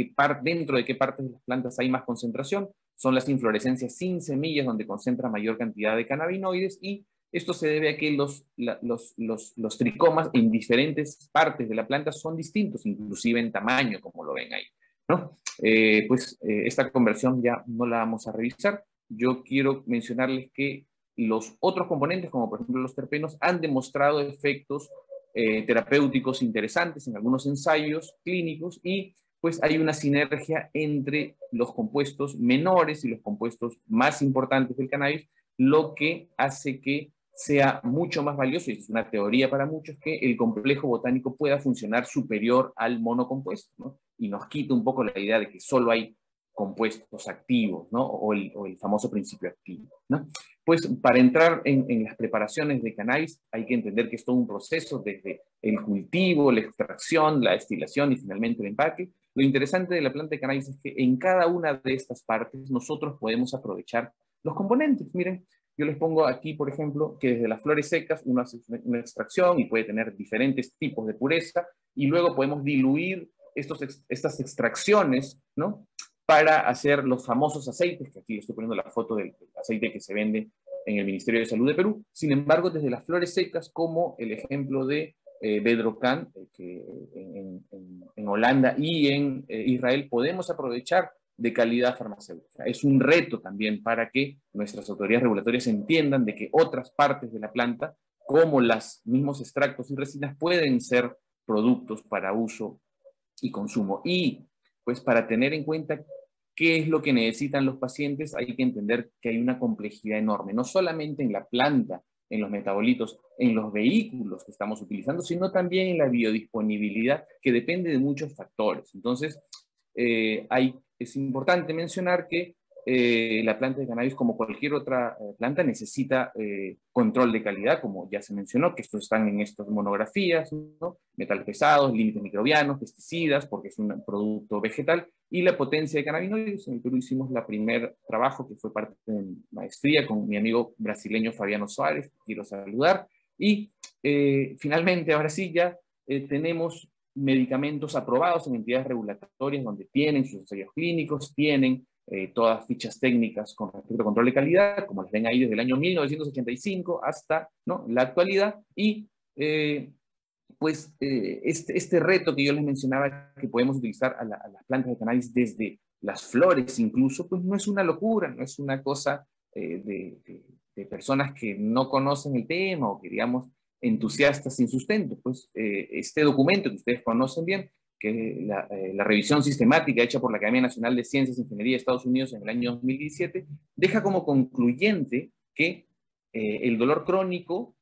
dentro de qué partes de las plantas hay más concentración. Son las inflorescencias sin semillas donde concentra mayor cantidad de cannabinoides y esto se debe a que los tricomas en diferentes partes de la planta son distintos, inclusive en tamaño, como lo ven ahí, ¿no? Esta conversión ya no la vamos a revisar. Yo quiero mencionarles que los otros componentes, como por ejemplo los terpenos, han demostrado efectos terapéuticos interesantes en algunos ensayos clínicos y pues hay una sinergia entre los compuestos menores y los compuestos más importantes del cannabis, lo que hace que sea mucho más valioso, y es una teoría para muchos, que el complejo botánico pueda funcionar superior al monocompuesto, ¿no? Y nos quita un poco la idea de que solo hay compuestos activos, ¿no? O el famoso principio activo, ¿no? Pues para entrar en las preparaciones de cannabis hay que entender que es todo un proceso desde el cultivo, la extracción, la destilación y finalmente el empaque. Lo interesante de la planta de cannabis es que en cada una de estas partes nosotros podemos aprovechar los componentes. Miren, yo les pongo aquí, por ejemplo, que desde las flores secas uno hace una extracción y puede tener diferentes tipos de pureza y luego podemos diluir estas extracciones, ¿no? Para hacer los famosos aceites, que aquí les estoy poniendo la foto del aceite que se vende en el Ministerio de Salud de Perú. Sin embargo, desde las flores secas, como el ejemplo de Bedrocan, que en Holanda y en Israel podemos aprovechar de calidad farmacéutica. Es un reto también para que nuestras autoridades regulatorias entiendan de que otras partes de la planta, como los mismos extractos y resinas, pueden ser productos para uso y consumo. Y pues para tener en cuenta qué es lo que necesitan los pacientes, hay que entender que hay una complejidad enorme, no solamente en la planta, en los metabolitos, en los vehículos que estamos utilizando, sino también en la biodisponibilidad, que depende de muchos factores. Entonces, es importante mencionar que la planta de cannabis, como cualquier otra planta, necesita control de calidad, como ya se mencionó, que estos están en estas monografías, ¿no? Metales pesados, límites microbianos, pesticidas, porque es un producto vegetal, y la potencia de cannabinoides. En el Perú hicimos el primer trabajo, que fue parte de mi maestría, con mi amigo brasileño Fabiano Suárez, quiero saludar, y finalmente, ahora sí, ya tenemos medicamentos aprobados en entidades regulatorias donde tienen sus ensayos clínicos, tienen todas fichas técnicas con respecto a control de calidad, como las ven ahí desde el año 1985 hasta, ¿no?, la actualidad, y este reto que yo les mencionaba, que podemos utilizar a las plantas de cannabis desde las flores incluso, pues no es una locura, no es una cosa de personas que no conocen el tema o que, digamos, entusiastas sin sustento. Pues este documento que ustedes conocen bien, que es la revisión sistemática hecha por la Academia Nacional de Ciencias e Ingeniería de Estados Unidos en el año 2017, deja como concluyente que el dolor crónico,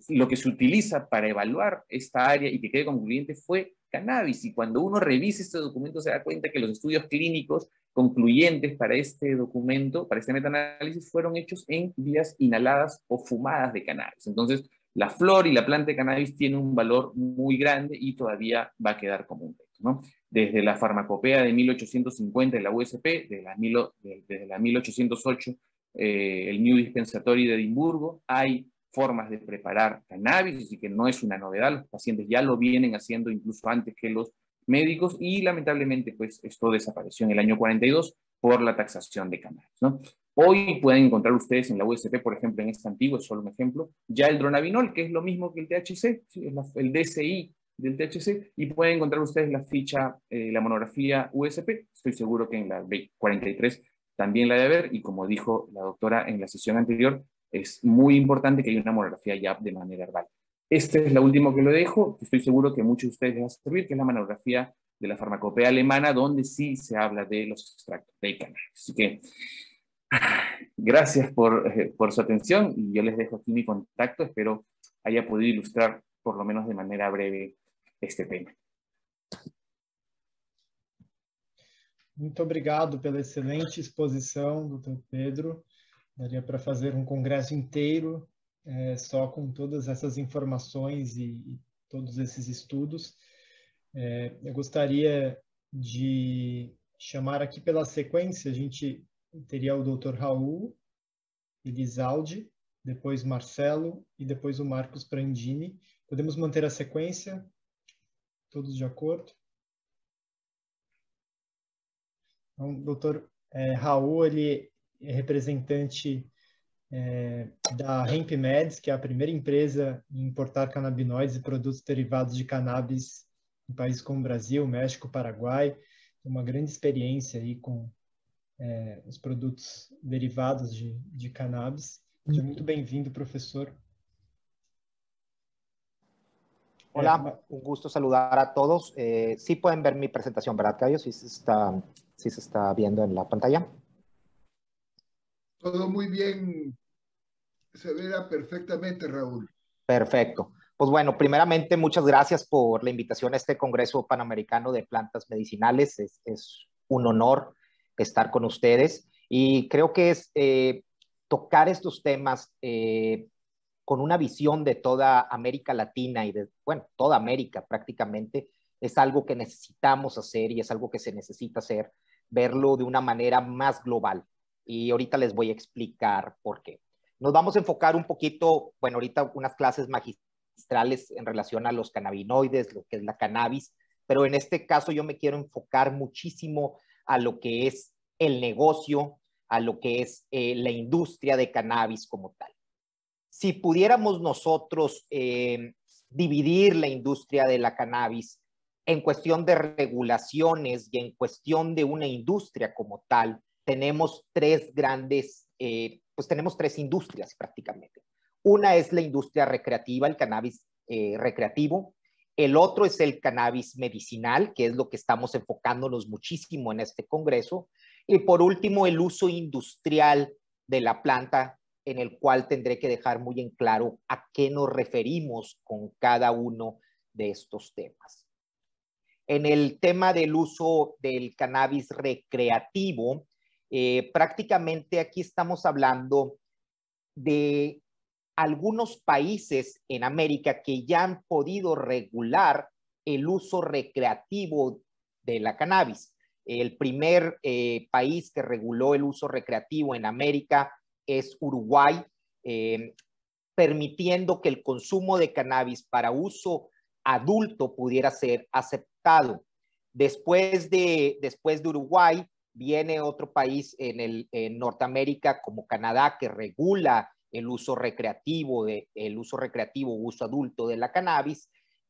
lo que se utiliza para evaluar esta área y que quede concluyente fue cannabis. Y cuando uno revisa este documento se da cuenta que los estudios clínicos concluyentes para este documento, para este metaanálisis, fueron hechos en vías inhaladas o fumadas de cannabis. Entonces, la flor y la planta de cannabis tienen un valor muy grande y todavía va a quedar como un reto, ¿no? Desde la farmacopea de 1850 de la USP, desde la 1808, el New Dispensatory de Edimburgo, hay formas de preparar cannabis, así que no es una novedad, los pacientes ya lo vienen haciendo incluso antes que los médicos, y lamentablemente pues esto desapareció en el año 42 por la taxación de cannabis, ¿no? Hoy pueden encontrar ustedes en la USP, por ejemplo, en este antiguo, es solo un ejemplo, ya el dronabinol, que es lo mismo que el THC, ¿sí? Es el DCI del THC, y pueden encontrar ustedes la ficha, la monografía USP, estoy seguro que en la 43 también la debe haber, y como dijo la doctora en la sesión anterior, es muy importante que haya una monografía ya de manera herbal. Esta es la última que lo dejo, estoy seguro que a muchos de ustedes les va a servir, que es la monografía de la farmacopea alemana, donde sí se habla de los extractos de cannabis. Así que gracias por su atención, y yo les dejo aquí mi contacto, espero haya podido ilustrar por lo menos de manera breve este tema. Muito obrigado pela excelente exposição, doutor Pedro. Daria para fazer um congresso inteiro só com todas essas informações e todos esses estudos. Eu gostaria de chamar aqui pela sequência, a gente teria o doutor Raul Elizalde, depois Marcelo e depois o Marcos Prandini. Podemos manter a sequência? Todos de acordo? Então, o doutor Raul, ele é representante da Hemp Meds, que é a primeira empresa em importar canabinoides e produtos derivados de cannabis em países como Brasil, México, Paraguai. Tem uma grande experiência aí com os produtos derivados de cannabis. Seja muito bem-vindo, professor. Hola, un gusto saludar a todos. Sí pueden ver mi presentación, ¿verdad, Cayo? Sí se está viendo en la pantalla. Todo muy bien, se verá perfectamente, Raúl. Perfecto. Pues bueno, primeramente, muchas gracias por la invitación a este Congreso Panamericano de Plantas Medicinales. Es un honor estar con ustedes, y creo que es tocar estos temas con una visión de toda América Latina y de, bueno, toda América prácticamente, es algo que necesitamos hacer y es algo que se necesita hacer, verlo de una manera más global. Y ahorita les voy a explicar por qué. Nos vamos a enfocar un poquito, bueno, ahorita unas clases magistrales en relación a los cannabinoides, lo que es la cannabis, pero en este caso yo me quiero enfocar muchísimo a lo que es el negocio, a lo que es la industria de cannabis como tal. Si pudiéramos nosotros dividir la industria de la cannabis en cuestión de regulaciones y en cuestión de una industria como tal, tenemos tres grandes, pues tenemos tres industrias prácticamente. Una es la industria recreativa, el cannabis recreativo. El otro es el cannabis medicinal, que es lo que estamos enfocándonos muchísimo en este congreso. Y por último, el uso industrial de la planta, en el cual tendré que dejar muy en claro a qué nos referimos con cada uno de estos temas. En el tema del uso del cannabis recreativo, prácticamente aquí estamos hablando de algunos países en América que ya han podido regular el uso recreativo de la cannabis. El primer país que reguló el uso recreativo en América es Uruguay, permitiendo que el consumo de cannabis para uso adulto pudiera ser aceptado. Después de Uruguay, viene otro país en Norteamérica como Canadá que regula el uso recreativo, uso adulto de la cannabis.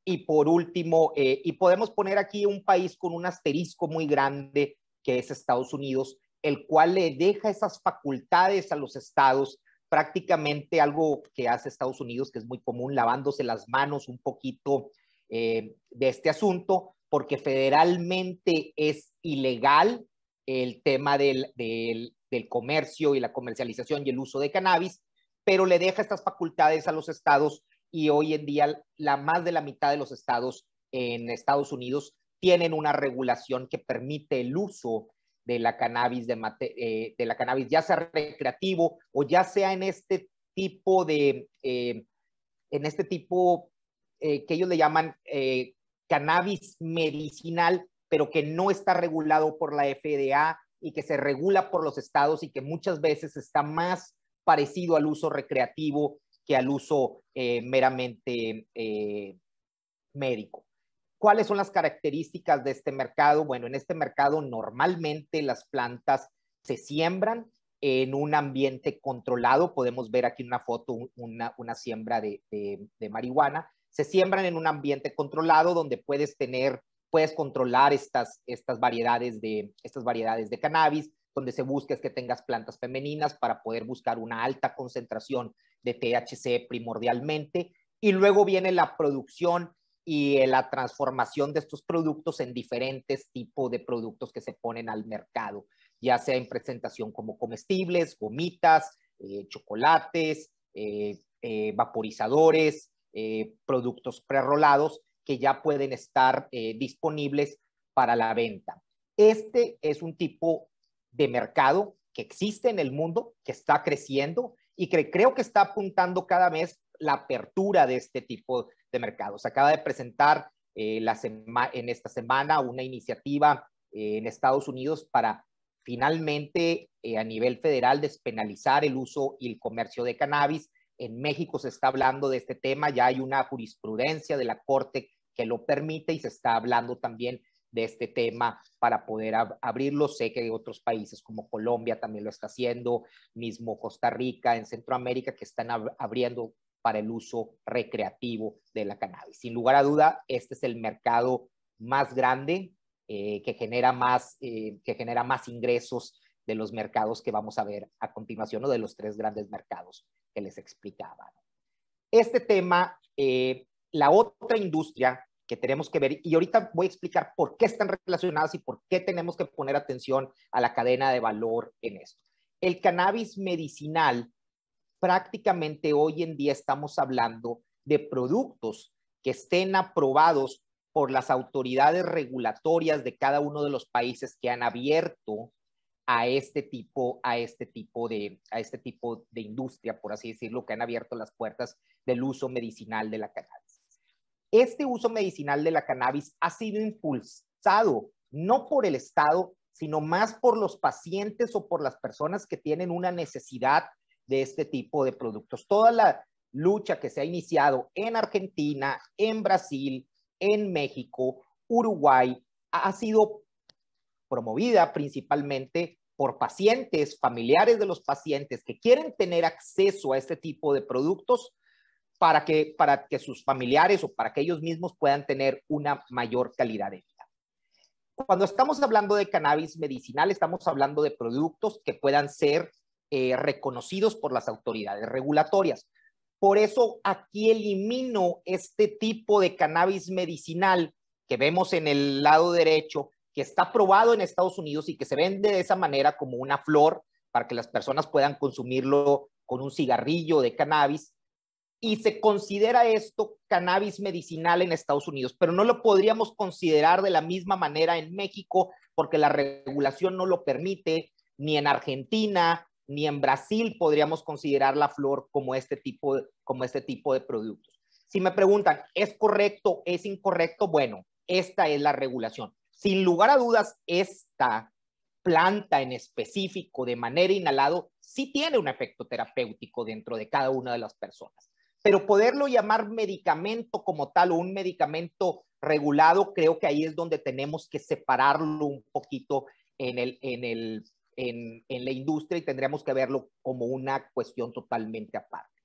Y por último, y podemos poner aquí un país con un asterisco muy grande, que es Estados Unidos, el cual le deja esas facultades a los estados, prácticamente algo que hace Estados Unidos, que es muy común, lavándose las manos un poquito de este asunto, porque federalmente es ilegal el tema del comercio y la comercialización y el uso de cannabis, pero le deja estas facultades a los estados, y hoy en día más de la mitad de los estados en Estados Unidos tienen una regulación que permite el uso de la cannabis, ya sea recreativo o ya sea en este tipo que ellos le llaman cannabis medicinal, pero que no está regulado por la FDA y que se regula por los estados, y que muchas veces está más parecido al uso recreativo que al uso meramente médico. ¿Cuáles son las características de este mercado? Bueno, en este mercado normalmente las plantas se siembran en un ambiente controlado. Podemos ver aquí una foto, una siembra de marihuana. Se siembran en un ambiente controlado donde puedes controlar estas variedades de cannabis, donde se busca es que tengas plantas femeninas para poder buscar una alta concentración de THC primordialmente, y luego viene la producción y la transformación de estos productos en diferentes tipos de productos que se ponen al mercado, ya sea en presentación como comestibles, gomitas, chocolates, vaporizadores, productos prerrolados que ya pueden estar disponibles para la venta. Este es un tipo de mercado que existe en el mundo, que está creciendo y que creo que está apuntando cada vez la apertura de este tipo de mercados. Se acaba de presentar en esta semana una iniciativa en Estados Unidos para finalmente a nivel federal despenalizar el uso y el comercio de cannabis. En México se está hablando de este tema, ya hay una jurisprudencia de la Corte que lo permite, y se está hablando también de este tema para poder abrirlo. Sé que otros países como Colombia también lo está haciendo, mismo Costa Rica, en Centroamérica, que están abriendo para el uso recreativo de la cannabis. Sin lugar a duda, este es el mercado más grande que genera más ingresos de los mercados que vamos a ver a continuación, o de los 3 grandes mercados que les explicaba. Este tema, la otra industria que tenemos que ver, y ahorita voy a explicar por qué están relacionadas y por qué tenemos que poner atención a la cadena de valor en esto. El cannabis medicinal, prácticamente hoy en día estamos hablando de productos que estén aprobados por las autoridades regulatorias de cada uno de los países que han abierto a este tipo de industria, por así decirlo, que han abierto las puertas del uso medicinal de la cannabis. Este uso medicinal de la cannabis ha sido impulsado no por el Estado, sino más por los pacientes o por las personas que tienen una necesidad de este tipo de productos. Toda la lucha que se ha iniciado en Argentina, en Brasil, en México, Uruguay, ha sido promovida principalmente por pacientes, familiares de los pacientes que quieren tener acceso a este tipo de productos para que sus familiares o para que ellos mismos puedan tener una mayor calidad de vida. Cuando estamos hablando de cannabis medicinal, estamos hablando de productos que puedan ser reconocidos por las autoridades regulatorias. Por eso aquí elimino este tipo de cannabis medicinal que vemos en el lado derecho, que está aprobado en Estados Unidos y que se vende de esa manera como una flor para que las personas puedan consumirlo con un cigarrillo de cannabis. y se considera esto cannabis medicinal en Estados Unidos, pero no lo podríamos considerar de la misma manera en México porque la regulación no lo permite, ni en Argentina, ni en Brasil podríamos considerar la flor como este tipo de productos. Si me preguntan, ¿es correcto, es incorrecto? Bueno, esta es la regulación. Sin lugar a dudas, esta planta en específico de manera inhalado sí tiene un efecto terapéutico dentro de cada una de las personas. Pero poderlo llamar medicamento como tal o un medicamento regulado, creo que ahí es donde tenemos que separarlo un poquito en la industria y tendríamos que verlo como una cuestión totalmente aparte.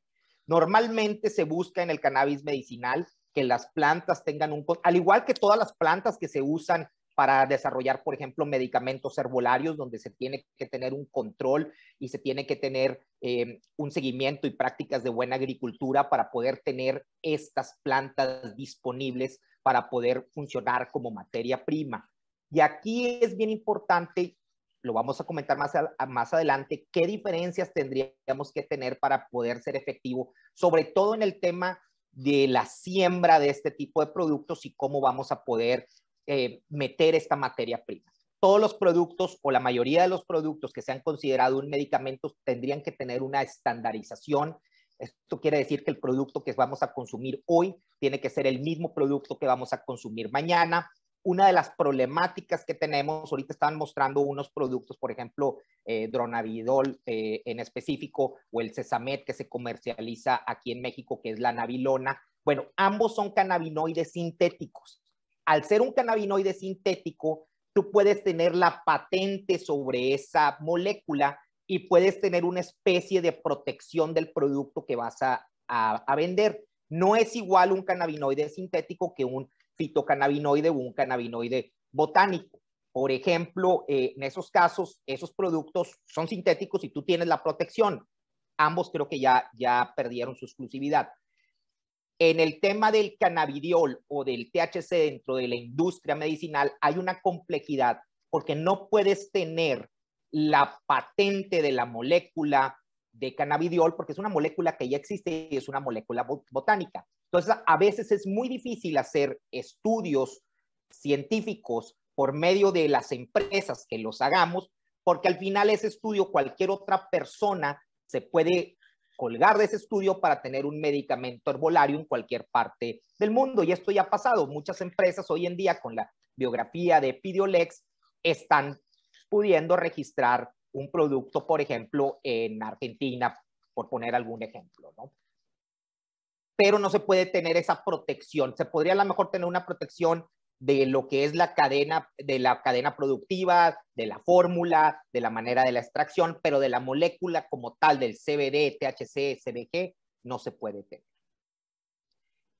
Normalmente se busca en el cannabis medicinal que las plantas tengan al igual que todas las plantas que se usan para desarrollar, por ejemplo, medicamentos herbolarios, donde se tiene que tener un control y se tiene que tener un seguimiento y prácticas de buena agricultura para poder tener estas plantas disponibles para poder funcionar como materia prima. Y aquí es bien importante, lo vamos a comentar más adelante, qué diferencias tendríamos que tener para poder ser efectivo, sobre todo en el tema de la siembra de este tipo de productos y cómo vamos a poder meter esta materia prima. Todos los productos o la mayoría de los productos que se han considerado un medicamento tendrían que tener una estandarización. Esto quiere decir que el producto que vamos a consumir hoy tiene que ser el mismo producto que vamos a consumir mañana. Una de las problemáticas que tenemos, ahorita estaban mostrando unos productos, por ejemplo, Dronabidol en específico, o el Cesamet que se comercializa aquí en México, que es la Nabilona. Bueno, ambos son cannabinoides sintéticos. Al ser un cannabinoide sintético, tú puedes tener la patente sobre esa molécula y puedes tener una especie de protección del producto que vas a vender. No es igual un cannabinoide sintético que un fitocannabinoide o un cannabinoide botánico. Por ejemplo, en esos casos, esos productos son sintéticos y tú tienes la protección. Ambos creo que ya perdieron su exclusividad. En el tema del cannabidiol o del THC dentro de la industria medicinal hay una complejidad porque no puedes tener la patente de la molécula de cannabidiol porque es una molécula que ya existe y es una molécula botánica. Entonces, a veces es muy difícil hacer estudios científicos por medio de las empresas que los hagamos, porque al final ese estudio cualquier otra persona se puede colgar de ese estudio para tener un medicamento herbolario en cualquier parte del mundo. Y esto ya ha pasado. Muchas empresas hoy en día con la biografía de Epidiolex están pudiendo registrar un producto, por ejemplo, en Argentina, por poner algún ejemplo, ¿no? Pero no se puede tener esa protección. Se podría a lo mejor tener una protección de lo que es la cadena productiva, de la fórmula, de la manera de la extracción, pero de la molécula como tal, del CBD, THC, CBG, no se puede tener.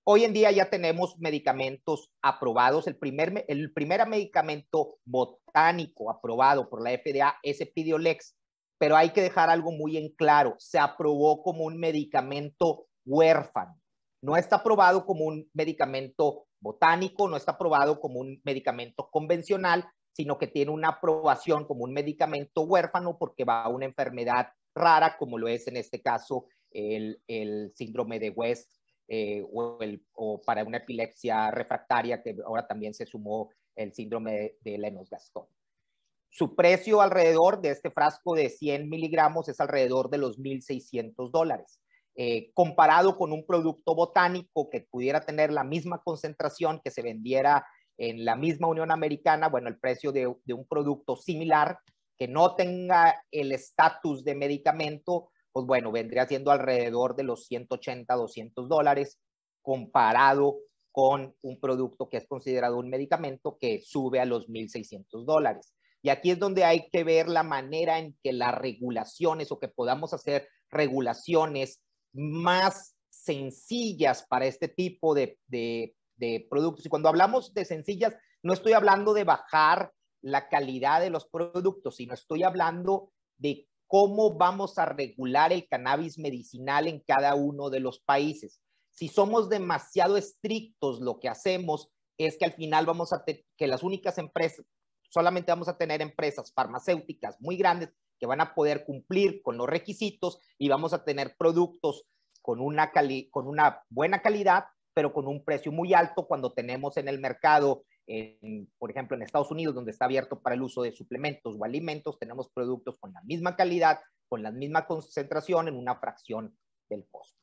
Hoy en día ya tenemos medicamentos aprobados. El primer medicamento botánico aprobado por la FDA es Epidiolex, pero hay que dejar algo muy en claro. Se aprobó como un medicamento huérfano. No está aprobado como un medicamento botánico, no está aprobado como un medicamento convencional, sino que tiene una aprobación como un medicamento huérfano porque va a una enfermedad rara, como lo es en este caso el síndrome de West o para una epilepsia refractaria, que ahora también se sumó el síndrome de Lennox-Gastaut. Su precio alrededor de este frasco de 100 miligramos es alrededor de los $1,600. Comparado con un producto botánico que pudiera tener la misma concentración que se vendiera en la misma Unión Americana, bueno, el precio de un producto similar que no tenga el estatus de medicamento, pues bueno, vendría siendo alrededor de los $180, $200 comparado con un producto que es considerado un medicamento que sube a los $1,600. Y aquí es donde hay que ver la manera en que las regulaciones o que podamos hacer regulaciones más sencillas para este tipo de productos. Y cuando hablamos de sencillas, no estoy hablando de bajar la calidad de los productos, sino estoy hablando de cómo vamos a regular el cannabis medicinal en cada uno de los países. Si somos demasiado estrictos, lo que hacemos es que al final vamos a que las únicas empresas, solamente vamos a tener empresas farmacéuticas muy grandes que van a poder cumplir con los requisitos y vamos a tener productos con una buena calidad, pero con un precio muy alto cuando tenemos en el mercado, por ejemplo, en Estados Unidos, donde está abierto para el uso de suplementos o alimentos, tenemos productos con la misma calidad, con la misma concentración en una fracción del costo.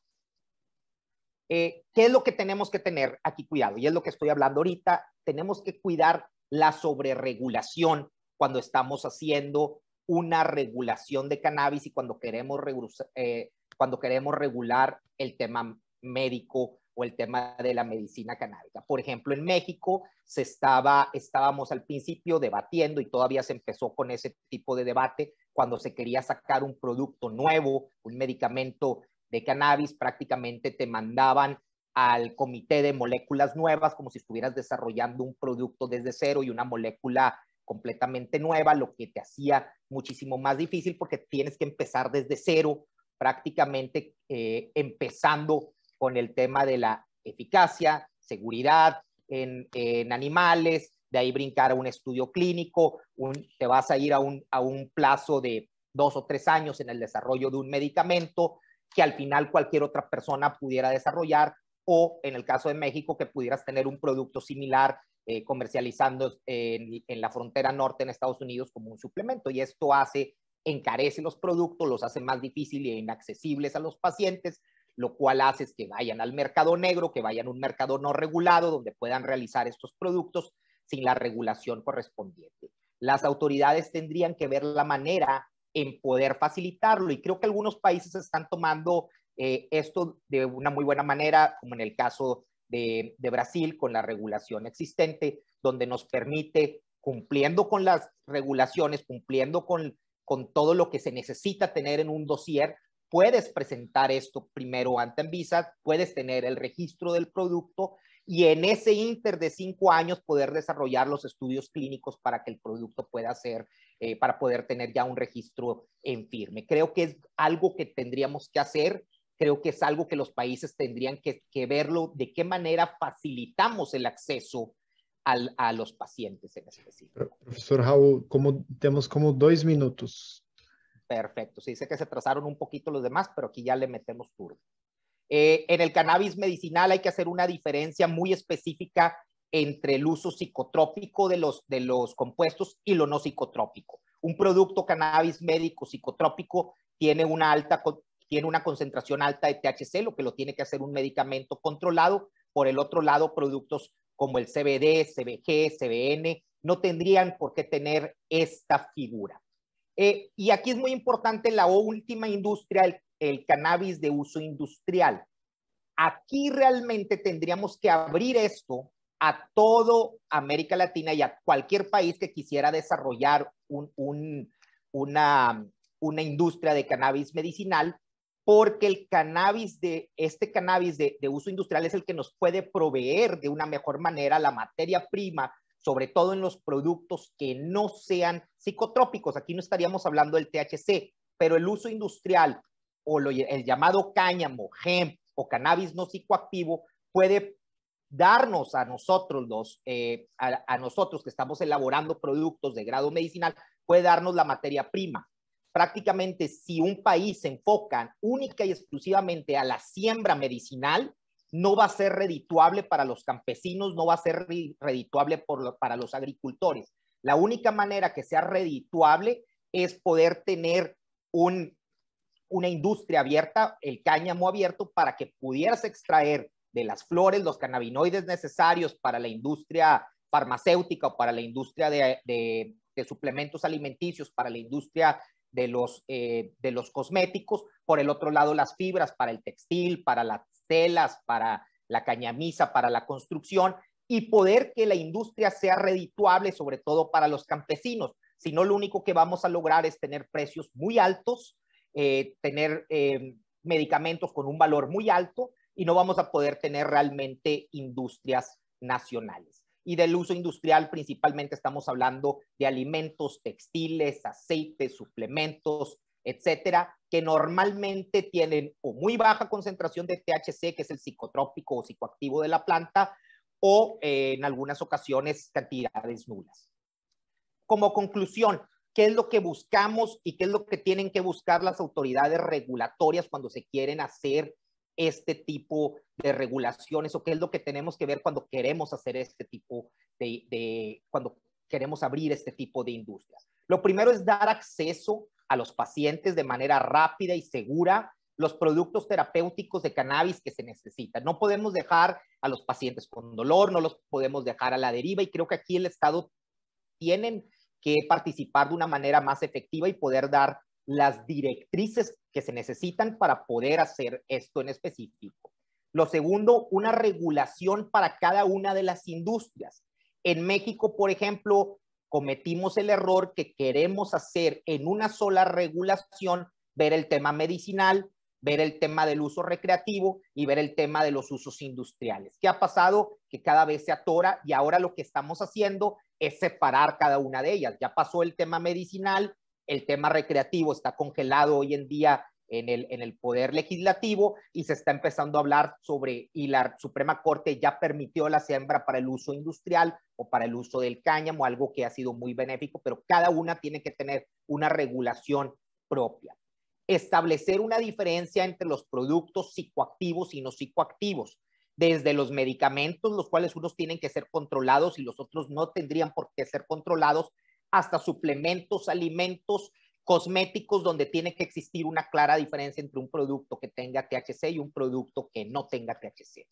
¿Qué es lo que tenemos que tener aquí cuidado? Y es lo que estoy hablando ahorita. Tenemos que cuidar la sobreregulación cuando estamos haciendo una regulación de cannabis y cuando queremos regular el tema médico o el tema de la medicina canábica. Por ejemplo, en México estábamos al principio debatiendo, y todavía se empezó con ese tipo de debate, cuando se quería sacar un producto nuevo, un medicamento de cannabis, prácticamente te mandaban al comité de moléculas nuevas, como si estuvieras desarrollando un producto desde cero y una molécula completamente nueva, lo que te hacía muchísimo más difícil porque tienes que empezar desde cero, prácticamente empezando con el tema de la eficacia, seguridad en animales, de ahí brincar a un estudio clínico, te vas a ir a un plazo de 2 o 3 años en el desarrollo de un medicamento que al final cualquier otra persona pudiera desarrollar, o en el caso de México que pudieras tener un producto similar comercializando en la frontera norte en Estados Unidos como un suplemento, y esto encarece los productos, los hace más difíciles e inaccesibles a los pacientes, lo cual hace es que vayan al mercado negro, que vayan a un mercado no regulado donde puedan realizar estos productos sin la regulación correspondiente. Las autoridades tendrían que ver la manera en poder facilitarlo, y creo que algunos países están tomando esto de una muy buena manera, como en el caso de Brasil con la regulación existente, donde nos permite, cumpliendo con las regulaciones, cumpliendo con todo lo que se necesita tener en un dossier, puedes presentar esto primero ante Anvisa, puedes tener el registro del producto y en ese inter de 5 años poder desarrollar los estudios clínicos para que el producto pueda ser, para poder tener ya un registro en firme. Creo que es algo que tendríamos que hacer, creo que es algo que los países tendrían que verlo, de qué manera facilitamos el acceso a los pacientes en específico. Profesor Raúl, tenemos como 2 minutos. Perfecto, sí, sé que se trazaron un poquito los demás, pero aquí ya le metemos turno. En el cannabis medicinal hay que hacer una diferencia muy específica entre el uso psicotrópico de los compuestos y lo no psicotrópico. Un producto cannabis médico psicotrópico tiene una concentración alta de THC, lo que lo tiene que hacer un medicamento controlado. Por el otro lado, productos como el CBD, CBG, CBN, no tendrían por qué tener esta figura. Y aquí es muy importante la última industria, el cannabis de uso industrial. Aquí realmente tendríamos que abrir esto a toda América Latina y a cualquier país que quisiera desarrollar una industria de cannabis medicinal, porque este cannabis de uso industrial es el que nos puede proveer de una mejor manera la materia prima, sobre todo en los productos que no sean psicotrópicos. Aquí no estaríamos hablando del THC, pero el uso industrial o el llamado cáñamo, hemp o cannabis no psicoactivo puede darnos a nosotros, nosotros que estamos elaborando productos de grado medicinal, puede darnos la materia prima. Prácticamente, si un país se enfoca única y exclusivamente a la siembra medicinal, no va a ser redituable para los campesinos, no va a ser redituable para los agricultores. La única manera que sea redituable es poder tener una industria abierta, el cáñamo abierto, para que pudieras extraer de las flores los cannabinoides necesarios para la industria farmacéutica o para la industria de suplementos alimenticios, para la industria de los cosméticos. Por el otro lado, las fibras para el textil, para las telas, para la cañamisa, para la construcción, y poder que la industria sea redituable, sobre todo para los campesinos. Si no, lo único que vamos a lograr es tener precios muy altos, tener medicamentos con un valor muy alto, y no vamos a poder tener realmente industrias nacionales. Y del uso industrial principalmente estamos hablando de alimentos, textiles, aceites, suplementos, etcétera, que normalmente tienen o muy baja concentración de THC, que es el psicotrópico o psicoactivo de la planta, o en algunas ocasiones cantidades nulas. Como conclusión, ¿qué es lo que buscamos y qué es lo que tienen que buscar las autoridades regulatorias cuando se quieren hacer este tipo de regulaciones o qué es lo que tenemos que ver cuando queremos hacer este tipo cuando queremos abrir este tipo de industrias. Lo primero es dar acceso a los pacientes de manera rápida y segura los productos terapéuticos de cannabis que se necesitan. No podemos dejar a los pacientes con dolor, no los podemos dejar a la deriva, y creo que aquí el Estado tiene que participar de una manera más efectiva y poder dar las directrices que se necesitan para poder hacer esto en específico. Lo segundo, una regulación para cada una de las industrias. En México, por ejemplo, cometimos el error que queremos hacer en una sola regulación, ver el tema medicinal, ver el tema del uso recreativo y ver el tema de los usos industriales. ¿Qué ha pasado? Que cada vez se atora, y ahora lo que estamos haciendo es separar cada una de ellas. Ya pasó el tema medicinal, el tema recreativo está congelado hoy en día en el Poder Legislativo, y se está empezando a hablar sobre, y la Suprema Corte ya permitió la siembra para el uso industrial o para el uso del cáñamo, algo que ha sido muy benéfico, pero cada una tiene que tener una regulación propia. Establecer una diferencia entre los productos psicoactivos y no psicoactivos, desde los medicamentos, los cuales unos tienen que ser controlados y los otros no tendrían por qué ser controlados, hasta suplementos, alimentos, cosméticos, donde tiene que existir una clara diferencia entre un producto que tenga THC y un producto que no tenga THC.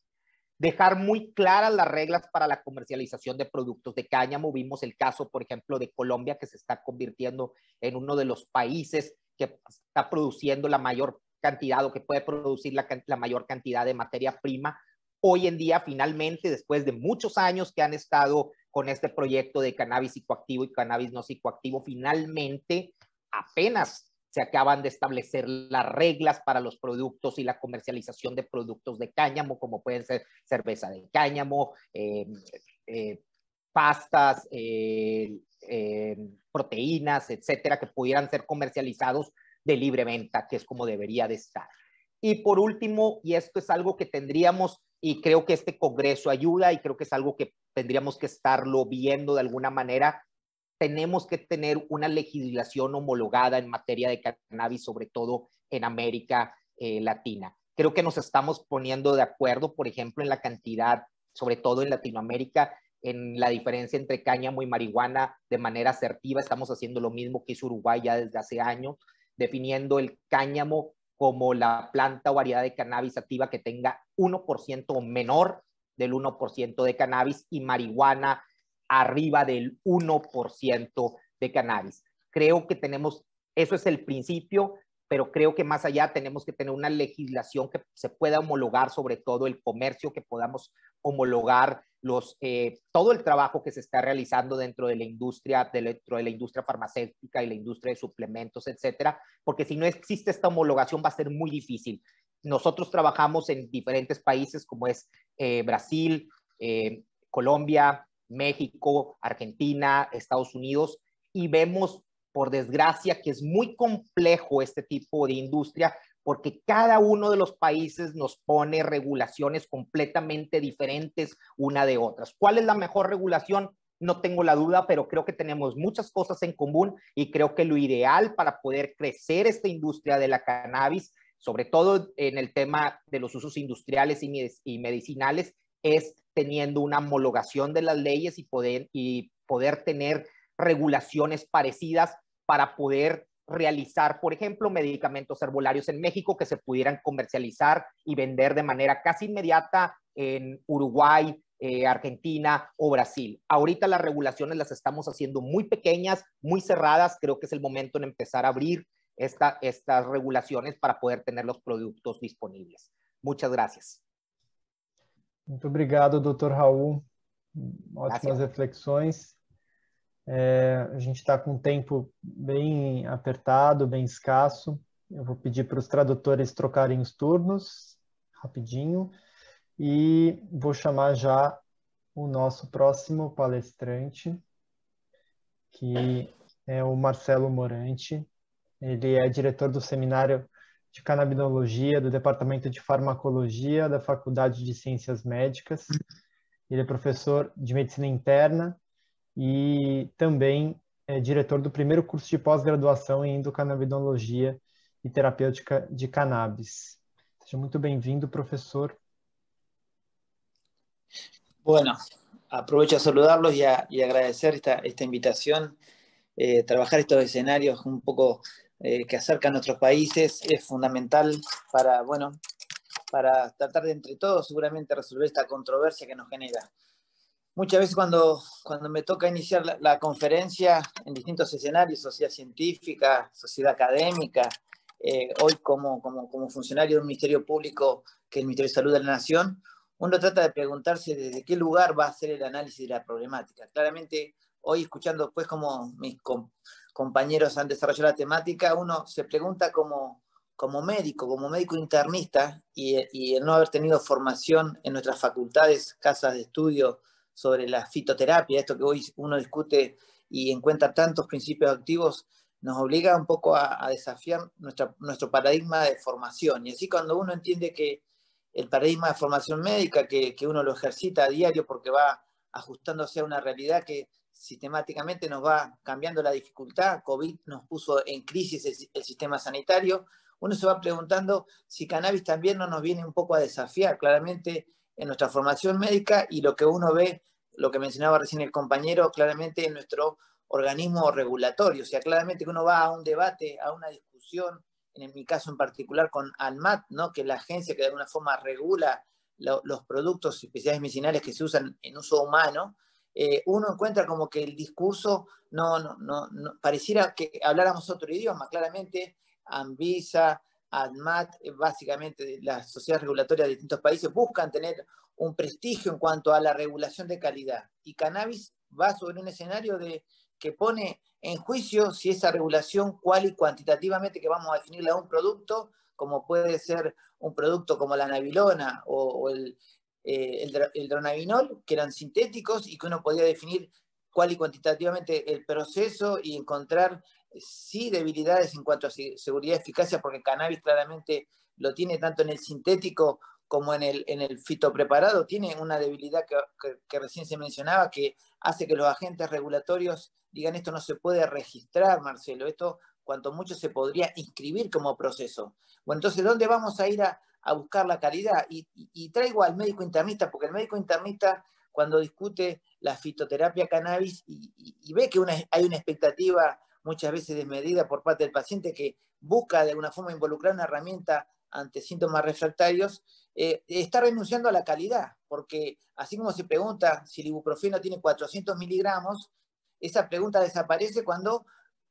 Dejar muy claras las reglas para la comercialización de productos de cáñamo. Vimos el caso, por ejemplo, de Colombia, que se está convirtiendo en uno de los países que está produciendo la mayor cantidad, o que puede producir la mayor cantidad de materia prima. Hoy en día, finalmente, después de muchos años que han estado con este proyecto de cannabis psicoactivo y cannabis no psicoactivo, finalmente apenas se acaban de establecer las reglas para los productos y la comercialización de productos de cáñamo, como pueden ser cerveza de cáñamo, pastas, proteínas, etcétera, que pudieran ser comercializados de libre venta, que es como debería de estar. Y por último, y esto es algo que tendríamos, y creo que este Congreso ayuda, y creo que es algo que tendríamos que estarlo viendo de alguna manera, tenemos que tener una legislación homologada en materia de cannabis, sobre todo en América Latina. Creo que nos estamos poniendo de acuerdo, por ejemplo, en la cantidad, sobre todo en Latinoamérica, en la diferencia entre cáñamo y marihuana de manera asertiva. Estamos haciendo lo mismo que hizo Uruguay ya desde hace años, definiendo el cáñamo como la planta o variedad de cannabis sativa que tenga 1% o menor del 1% de cannabis, y marihuana arriba del 1% de cannabis. Creo que tenemos, eso es el principio, pero creo que más allá tenemos que tener una legislación que se pueda homologar, sobre todo el comercio, que podamos homologar todo el trabajo que se está realizando dentro de la industria farmacéutica y la industria de suplementos, etcétera, porque si no existe esta homologación va a ser muy difícil. Nosotros trabajamos en diferentes países como es Brasil, Colombia, México, Argentina, Estados Unidos, y vemos, por desgracia, que es muy complejo este tipo de industria, porque cada uno de los países nos pone regulaciones completamente diferentes una de otras. ¿Cuál es la mejor regulación? No tengo la duda, pero creo que tenemos muchas cosas en común, y creo que lo ideal para poder crecer esta industria de la cannabis, sobre todo en el tema de los usos industriales y medicinales, es teniendo una homologación de las leyes y poder tener regulaciones parecidas para poder realizar, por ejemplo, medicamentos herbolarios en México que se pudieran comercializar y vender de manera casi inmediata en Uruguay, Argentina o Brasil. Ahorita las regulaciones las estamos haciendo muy pequeñas, muy cerradas. Creo que es el momento en empezar a abrir estas regulaciones para poder tener los productos disponibles. Muchas gracias. Muito obrigado, Dr. Raul. Ótimas reflexões. A gente está com um tempo bem apertado, bem escasso. Eu vou pedir para os tradutores trocarem os turnos, rapidinho, e vou chamar já o nosso próximo palestrante, que é o Marcelo Morante. Ele é diretor do Seminário de Canabinologia do Departamento de Farmacologia da Faculdade de Ciências Médicas. Ele é professor de Medicina Interna e também é diretor do primeiro curso de pós-graduação em Endocannabinologia e Terapêutica de Cannabis. Seja muito bem-vindo, profesor. Bueno, aprovecho a saludarlos y agradecer esta invitación. Trabajar estos escenarios un poco que acercan a nuestros países es fundamental para, bueno, para tratar de entre todos seguramente resolver esta controversia que nos genera. Muchas veces cuando me toca iniciar la conferencia en distintos escenarios, sociedad científica, sociedad académica, hoy como funcionario de un ministerio público que es el Ministerio de Salud de la Nación, uno trata de preguntarse desde qué lugar va a ser el análisis de la problemática. Claramente, hoy escuchando después cómo mis compañeros han desarrollado la temática, uno se pregunta como médico internista, y el no haber tenido formación en nuestras facultades, casas de estudio, sobre la fitoterapia, esto que hoy uno discute y encuentra tantos principios activos, nos obliga un poco a desafiar nuestro paradigma de formación. Y así cuando uno entiende que el paradigma de formación médica, que uno lo ejercita a diario porque va ajustándose a una realidad que sistemáticamente nos va cambiando la dificultad, COVID nos puso en crisis el sistema sanitario, uno se va preguntando si cannabis también no nos viene un poco a desafiar claramente en nuestra formación médica, y lo que uno ve, lo que mencionaba recién el compañero, claramente en nuestro organismo regulatorio. O sea, claramente que uno va a un debate, a una discusión, en mi caso en particular con ANMAT, ¿no?, que es la agencia que de alguna forma regula los productos y especialidades medicinales que se usan en uso humano, uno encuentra como que el discurso no pareciera que habláramos otro idioma. Claramente ANVISA, ANMAT, básicamente las sociedades regulatorias de distintos países buscan tener un prestigio en cuanto a la regulación de calidad. Y cannabis va sobre un escenario que pone en juicio si esa regulación cual y cuantitativamente que vamos a definirle a un producto, como puede ser un producto como la nabilona o el dronabinol, que eran sintéticos y que uno podía definir cual y cuantitativamente el proceso y encontrar sí debilidades en cuanto a seguridad y eficacia, porque cannabis claramente lo tiene tanto en el sintético como en el fitopreparado. Tiene una debilidad que recién se mencionaba, que hace que los agentes regulatorios digan esto no se puede registrar, Marcelo, esto cuanto mucho se podría inscribir como proceso. Bueno, entonces, ¿dónde vamos a ir a buscar la calidad? Y traigo al médico internista, porque el médico internista, cuando discute la fitoterapia cannabis y ve que hay una expectativa muchas veces desmedida por parte del paciente que busca de alguna forma involucrar una herramienta ante síntomas refractarios, está renunciando a la calidad, porque así como se pregunta si el ibuprofeno tiene 400 miligramos, esa pregunta desaparece cuando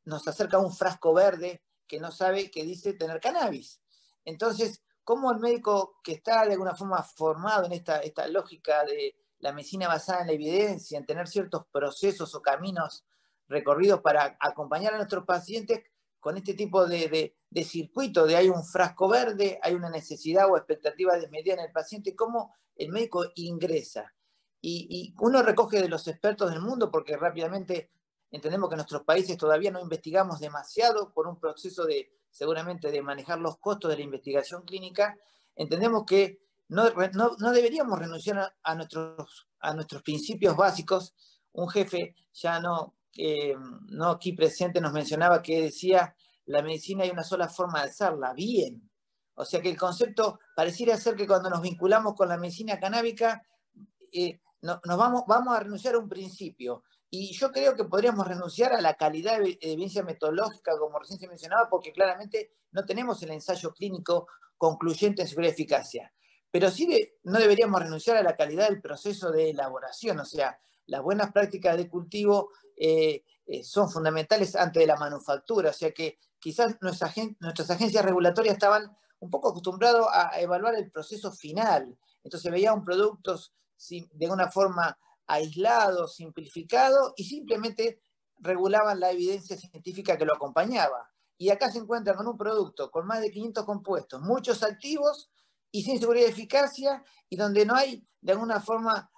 nos acerca un frasco verde que no sabe que dice tener cannabis. Entonces, ¿cómo el médico que está de alguna forma formado en esta lógica de la medicina basada en la evidencia, en tener ciertos procesos o caminos recorridos para acompañar a nuestros pacientes con este tipo de circuito, de hay un frasco verde, hay una necesidad o expectativa desmedida en el paciente, cómo el médico ingresa? Y uno recoge de los expertos del mundo, porque rápidamente entendemos que en nuestros países todavía no investigamos demasiado por un proceso seguramente de manejar los costos de la investigación clínica. Entendemos que no deberíamos renunciar a nuestros principios básicos. Un jefe ya no aquí presente nos mencionaba que decía, la medicina hay una sola forma de hacerla, bien. O sea que el concepto pareciera ser que cuando nos vinculamos con la medicina canábica, nos vamos a renunciar a un principio. Y yo creo que podríamos renunciar a la calidad de evidencia metodológica, como recién se mencionaba, porque claramente no tenemos el ensayo clínico concluyente en seguridad y eficacia. Pero sí no deberíamos renunciar a la calidad del proceso de elaboración. O sea, las buenas prácticas de cultivo son fundamentales antes de la manufactura. O sea que quizás nuestras agencias regulatorias estaban un poco acostumbrados a evaluar el proceso final. Entonces veían productos de una forma aislado, simplificado, y simplemente regulaban la evidencia científica que lo acompañaba. Y acá se encuentra con un producto con más de 500 compuestos, muchos activos y sin seguridad y eficacia, y donde no hay de alguna forma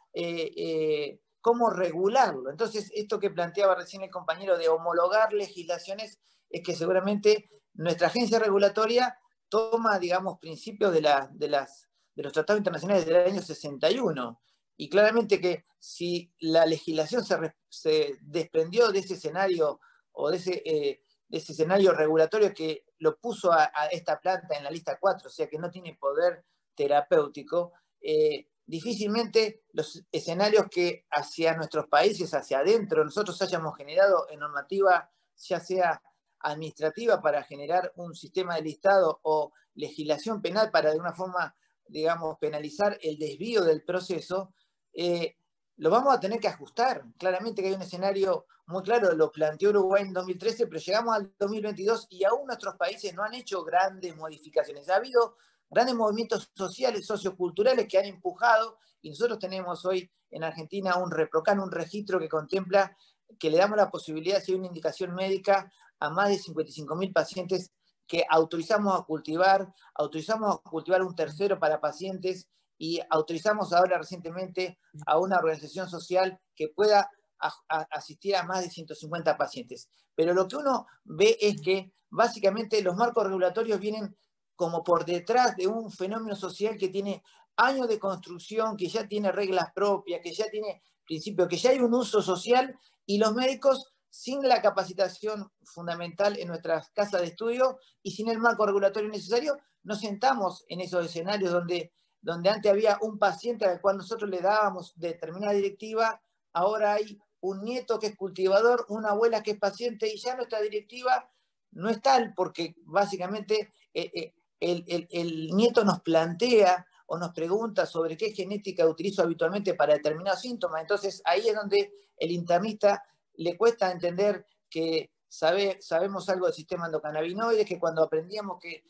cómo regularlo. Entonces, esto que planteaba recién el compañero de homologar legislaciones, es que seguramente nuestra agencia regulatoria toma, digamos, principios de los tratados internacionales del año 61. Y claramente que si la legislación se desprendió de ese escenario o de ese ese escenario regulatorio que lo puso a esta planta en la lista 4, o sea que no tiene poder terapéutico, difícilmente los escenarios que hacia nuestros países, hacia adentro, nosotros hayamos generado en normativa, ya sea administrativa para generar un sistema de listado o legislación penal para de alguna forma, digamos, penalizar el desvío del proceso, lo vamos a tener que ajustar. Claramente que hay un escenario muy claro, lo planteó Uruguay en 2013, pero llegamos al 2022 y aún nuestros países no han hecho grandes modificaciones. Ha habido grandes movimientos sociales, socioculturales que han empujado, y nosotros tenemos hoy en Argentina un REPROCAN, un registro que contempla que le damos la posibilidad, si hay una indicación médica, a más de 55.000 pacientes que autorizamos a cultivar un tercero para pacientes y autorizamos ahora recientemente a una organización social que pueda asistir a más de 150 pacientes. Pero lo que uno ve es que básicamente los marcos regulatorios vienen como por detrás de un fenómeno social que tiene años de construcción, que ya tiene reglas propias, que ya tiene principios, que ya hay un uso social, y los médicos, sin la capacitación fundamental en nuestras casas de estudio y sin el marco regulatorio necesario, nos sentamos en esos escenarios donde antes había un paciente al cual nosotros le dábamos determinada directiva, ahora hay un nieto que es cultivador, una abuela que es paciente, y ya nuestra directiva no es tal, porque básicamente el nieto nos plantea o nos pregunta sobre qué genética utilizo habitualmente para determinados síntomas. Entonces ahí es donde el internista le cuesta entender que sabemos algo del sistema endocannabinoides, que cuando aprendíamos que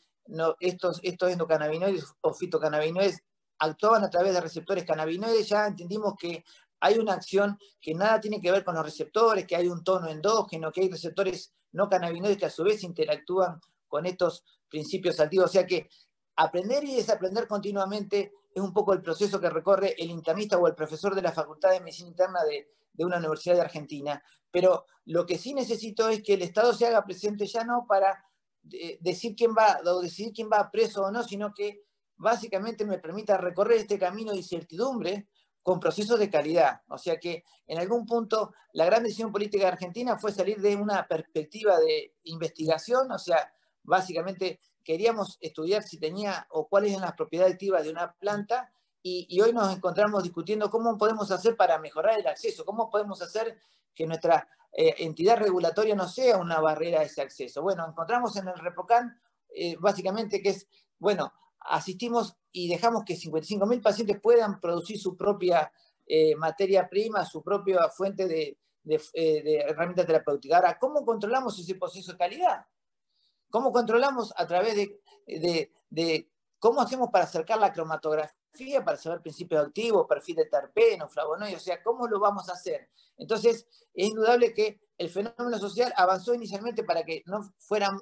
estos endocannabinoides o fitocannabinoides actuaban a través de receptores cannabinoides, ya entendimos que hay una acción que nada tiene que ver con los receptores, que hay un tono endógeno, que hay receptores no cannabinoides que a su vez interactúan con estos principios activos. O sea que aprender y desaprender continuamente es un poco el proceso que recorre el internista o el profesor de la Facultad de Medicina Interna de una universidad de Argentina. Pero lo que sí necesito es que el Estado se haga presente, ya no para decidir quién va preso o no, sino que básicamente me permita recorrer este camino de incertidumbre con procesos de calidad. O sea que en algún punto la gran decisión política de Argentina fue salir de una perspectiva de investigación, o sea, básicamente queríamos estudiar si tenía o cuáles eran las propiedades activas de una planta, y hoy nos encontramos discutiendo cómo podemos hacer para mejorar el acceso, cómo podemos hacer que nuestra entidad regulatoria no sea una barrera a ese acceso. Bueno, encontramos en el REPROCAN básicamente que es, bueno, asistimos y dejamos que 55.000 pacientes puedan producir su propia materia prima, su propia fuente de herramienta terapéutica. Ahora, ¿cómo controlamos ese proceso de calidad? ¿Cómo controlamos a través de cómo hacemos para acercar la cromatografía, para saber principios activos, perfil de terpeno, flavonoides? O sea, ¿cómo lo vamos a hacer? Entonces, es indudable que el fenómeno social avanzó inicialmente para que no fueran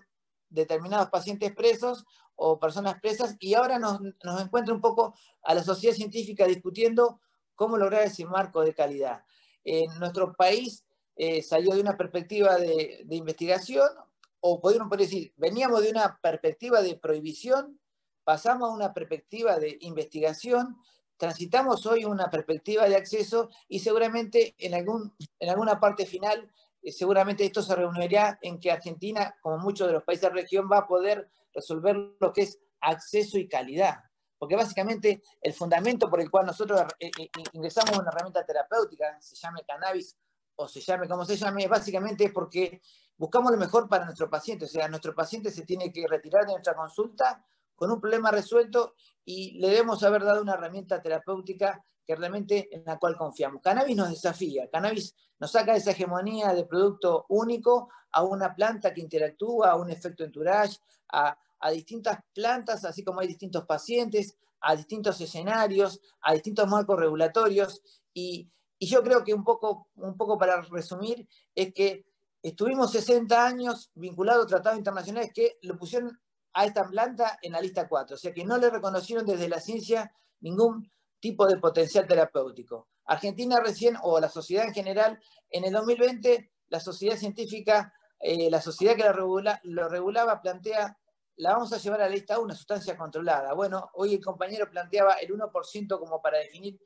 determinados pacientes presos o personas presas, y ahora nos encuentra un poco a la sociedad científica discutiendo cómo lograr ese marco de calidad. Nuestro país salió de una perspectiva de investigación, o podríamos decir, veníamos de una perspectiva de prohibición, pasamos a una perspectiva de investigación, transitamos hoy una perspectiva de acceso, y seguramente en alguna parte final, seguramente esto se reunirá en que Argentina, como muchos de los países de la región, va a poder resolver lo que es acceso y calidad. Porque básicamente el fundamento por el cual nosotros ingresamos una herramienta terapéutica, se llame cannabis o se llame como se llame, básicamente es porque buscamos lo mejor para nuestro paciente. O sea, nuestro paciente se tiene que retirar de nuestra consulta con un problema resuelto, y le debemos haber dado una herramienta terapéutica que realmente en la cual confiamos. Cannabis nos desafía, cannabis nos saca de esa hegemonía de producto único a una planta que interactúa, a un efecto entourage, a distintas plantas, así como hay distintos pacientes, a distintos escenarios, a distintos marcos regulatorios, y yo creo que un poco para resumir, es que estuvimos 60 años vinculados a tratados internacionales que lo pusieron a esta planta en la lista 4, o sea que no le reconocieron desde la ciencia ningún tipo de potencial terapéutico. Argentina recién, o la sociedad en general, en el 2020, la sociedad científica, la sociedad que lo regulaba, plantea, la vamos a llevar a la lista 1, una sustancia controlada. Bueno, hoy el compañero planteaba el 1% como para definir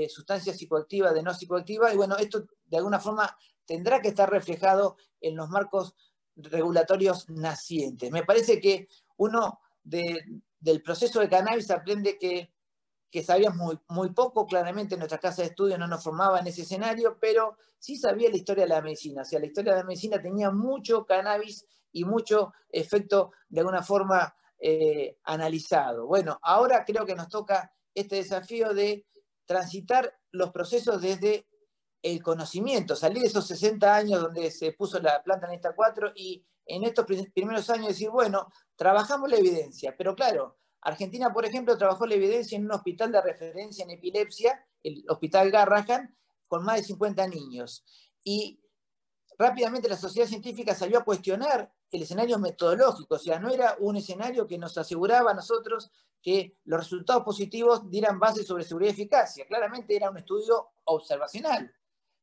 sustancia psicoactiva de no psicoactiva, y bueno, esto de alguna forma tendrá que estar reflejado en los marcos regulatorios nacientes. Me parece que uno del proceso de cannabis aprende que sabíamos muy poco, claramente nuestra casa de estudio no nos formaba en ese escenario, pero sí sabía la historia de la medicina. O sea, la historia de la medicina tenía mucho cannabis y mucho efecto de alguna forma analizado. Bueno, ahora creo que nos toca este desafío de transitar los procesos desde el conocimiento, salir de esos 60 años donde se puso la planta Nesta 4 y en estos primeros años decir, bueno, trabajamos la evidencia, pero claro, Argentina, por ejemplo, trabajó la evidencia en un hospital de referencia en epilepsia, el Hospital Garrahan, con más de 50 niños. Y rápidamente la sociedad científica salió a cuestionar el escenario metodológico, o sea, no era un escenario que nos aseguraba a nosotros que los resultados positivos dieran base sobre seguridad y eficacia. Claramente era un estudio observacional.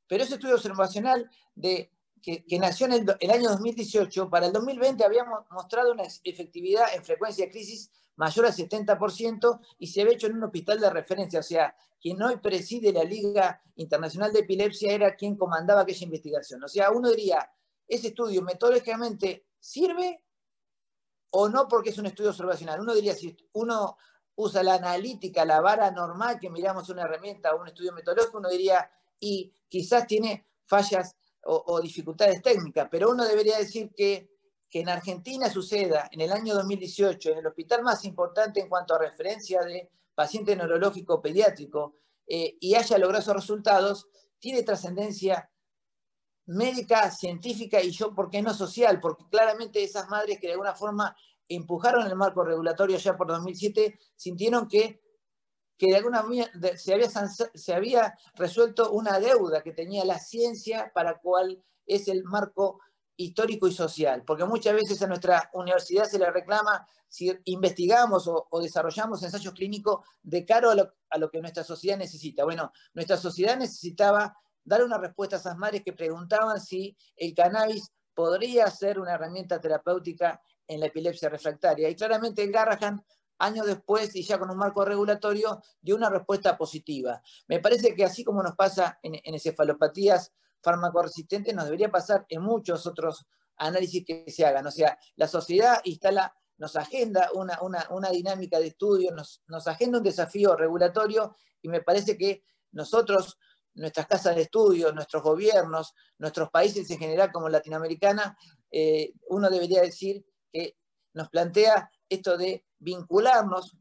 Pero ese estudio observacional que nació en el año 2018, para el 2020 habíamos mostrado una efectividad en frecuencia de crisis mayor al 70% y se había hecho en un hospital de referencia. O sea, quien hoy preside la Liga Internacional de Epilepsia era quien comandaba aquella investigación. O sea, uno diría, ¿ese estudio metodológicamente sirve o no porque es un estudio observacional? Uno diría, si uno usa la analítica, la vara normal, que miramos una herramienta o un estudio metodológico, uno diría, y quizás tiene fallas o dificultades técnicas, pero uno debería decir que en Argentina suceda en el año 2018, en el hospital más importante en cuanto a referencia de paciente neurológico pediátrico, y haya logrado esos resultados, tiene trascendencia médica, científica y yo, ¿por qué no social? Porque claramente esas madres que de alguna forma empujaron el marco regulatorio ya por 2007, sintieron que de alguna manera se había resuelto una deuda que tenía la ciencia para cuál es el marco histórico y social. Porque muchas veces a nuestra universidad se le reclama si investigamos o desarrollamos ensayos clínicos de cara a lo que nuestra sociedad necesita. Bueno, nuestra sociedad necesitaba dar una respuesta a esas madres que preguntaban si el cannabis podría ser una herramienta terapéutica en la epilepsia refractaria. Y claramente el Garrahan, años después y ya con un marco regulatorio, dio una respuesta positiva. Me parece que así como nos pasa en encefalopatías farmacoresistentes, nos debería pasar en muchos otros análisis que se hagan. O sea, la sociedad nos agenda una dinámica de estudio, nos agenda un desafío regulatorio y me parece que nosotros, nuestras casas de estudio, nuestros gobiernos, nuestros países en general como Latinoamericana, uno debería decir que nos plantea esto de vincularnos,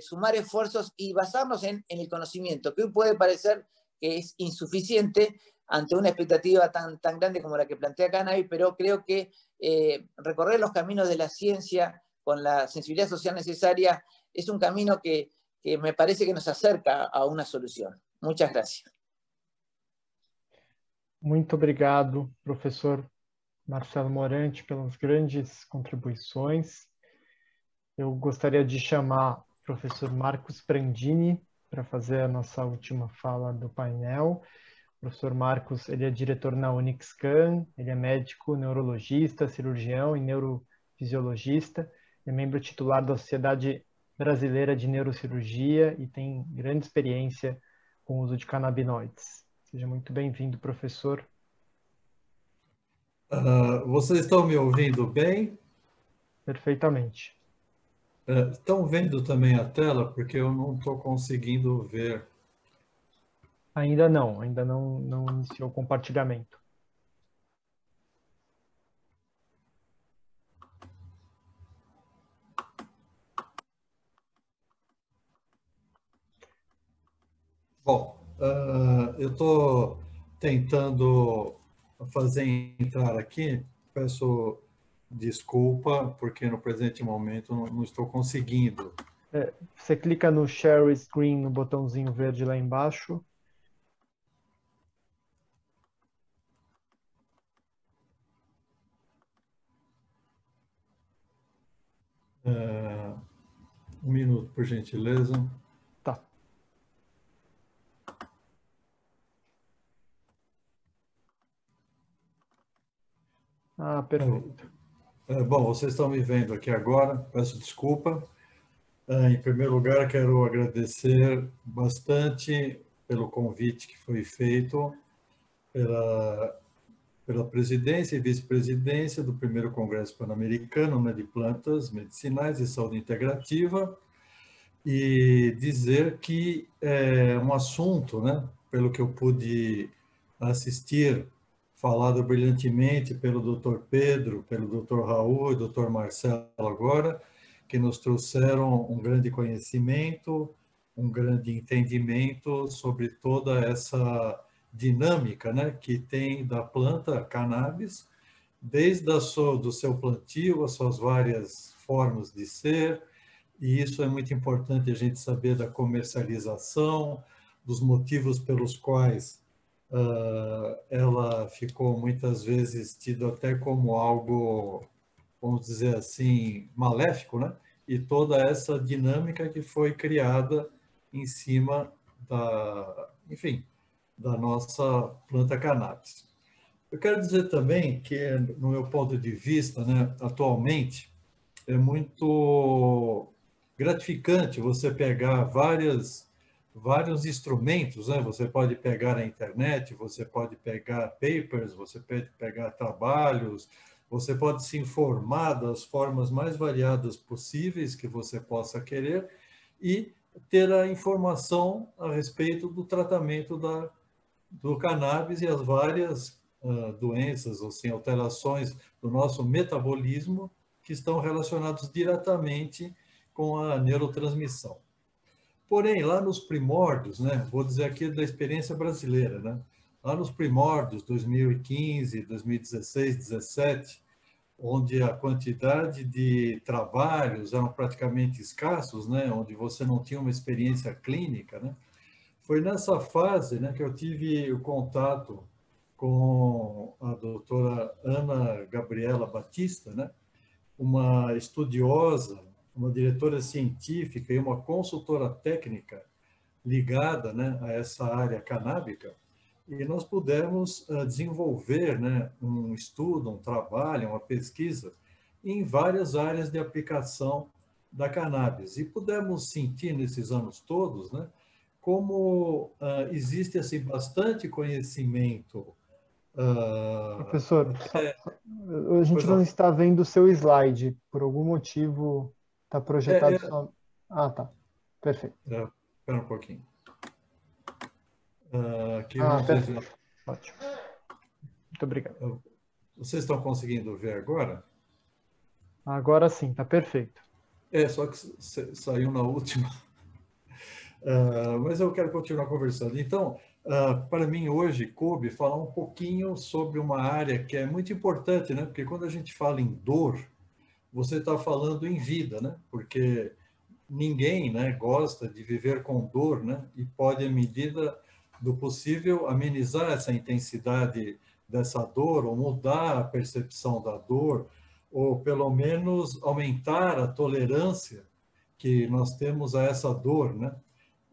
sumar esfuerzos y basarnos en el conocimiento, que hoy puede parecer que es insuficiente ante una expectativa tan grande como la que plantea Cannabis, pero creo que recorrer los caminos de la ciencia con la sensibilidad social necesaria es un camino que me parece que nos acerca a una solución. Muchas gracias. Muito obrigado, professor Marcelo Morante, pelas grandes contribuições. Eu gostaria de chamar o professor Marcos Prandini para fazer a nossa última fala do painel. O professor Marcos, ele é diretor na Unixcan, ele é médico, neurologista, cirurgião e neurofisiologista, é membro titular da Sociedade Brasileira de Neurocirurgia e tem grande experiência com o uso de canabinoides. Seja muito bem-vindo, professor. Vocês estão me ouvindo bem? Perfeitamente. Estão vendo também a tela? Porque eu não estou conseguindo ver. Ainda não iniciou o compartilhamento. Bom, eu estou tentando fazer entrar aqui, peço desculpa, porque no presente momento não estou conseguindo. Você clica no Share Screen, no botãozinho verde lá embaixo. Um minuto, por gentileza. Tá. Perfeito. Bom, vocês estão me vendo aqui agora, peço desculpa. Em primeiro lugar, quero agradecer bastante pelo convite que foi feito, pela pela presidência e vice-presidência do primeiro Congresso Pan-Americano, né, de Plantas Medicinais e Saúde Integrativa, e dizer que é um assunto, né, pelo que eu pude assistir, falado brilhantemente pelo Dr. Pedro, pelo Dr. Raul e Dr. Marcelo agora, que nos trouxeram um grande conhecimento, um grande entendimento sobre toda essa dinâmica, né, que tem da planta cannabis, desde do seu plantio, as suas várias formas de ser, e isso é muito importante a gente saber da comercialização, dos motivos pelos quais ela ficou muitas vezes tida até como algo, vamos dizer assim, maléfico, né? E toda essa dinâmica que foi criada em cima enfim, da nossa planta cannabis. Eu quero dizer também que, no meu ponto de vista, né, atualmente, é muito gratificante você pegar vários instrumentos, né? Você pode pegar a internet, você pode pegar papers, você pode pegar trabalhos, você pode se informar das formas mais variadas possíveis que você possa querer e ter a informação a respeito do tratamento do cannabis e as várias doenças, ou sim, alterações do nosso metabolismo que estão relacionados diretamente com a neurotransmissão. Porém, lá nos primórdios, né, vou dizer aqui da experiência brasileira, né, lá nos primórdios, 2015, 2016, 2017, onde a quantidade de trabalhos eram praticamente escassos, né, onde você não tinha uma experiência clínica, né, foi nessa fase, né, que eu tive o contato com a doutora Ana Gabriela Batista, né, uma estudiosa, uma diretora científica e uma consultora técnica ligada, né, a essa área canábica, e nós pudemos desenvolver, né, um estudo, um trabalho, uma pesquisa em várias áreas de aplicação da cannabis. E pudemos sentir nesses anos todos, né, como existe assim, bastante conhecimento. Professor, a gente não está vendo o seu slide. Por algum motivo está projetado só... Ah, tá. Perfeito. Espera um pouquinho. Aqui perfeito. Ótimo. Muito obrigado. Vocês estão conseguindo ver agora? Agora sim, está perfeito. Só que saiu na última. Mas eu quero continuar conversando. Então, para mim hoje, coube falar um pouquinho sobre uma área que é muito importante, né? Porque quando a gente fala em dor, você está falando em vida, né? Porque ninguém, né, gosta de viver com dor, né? E pode, à medida do possível, amenizar essa intensidade dessa dor, ou mudar a percepção da dor, ou pelo menos aumentar a tolerância que nós temos a essa dor, né?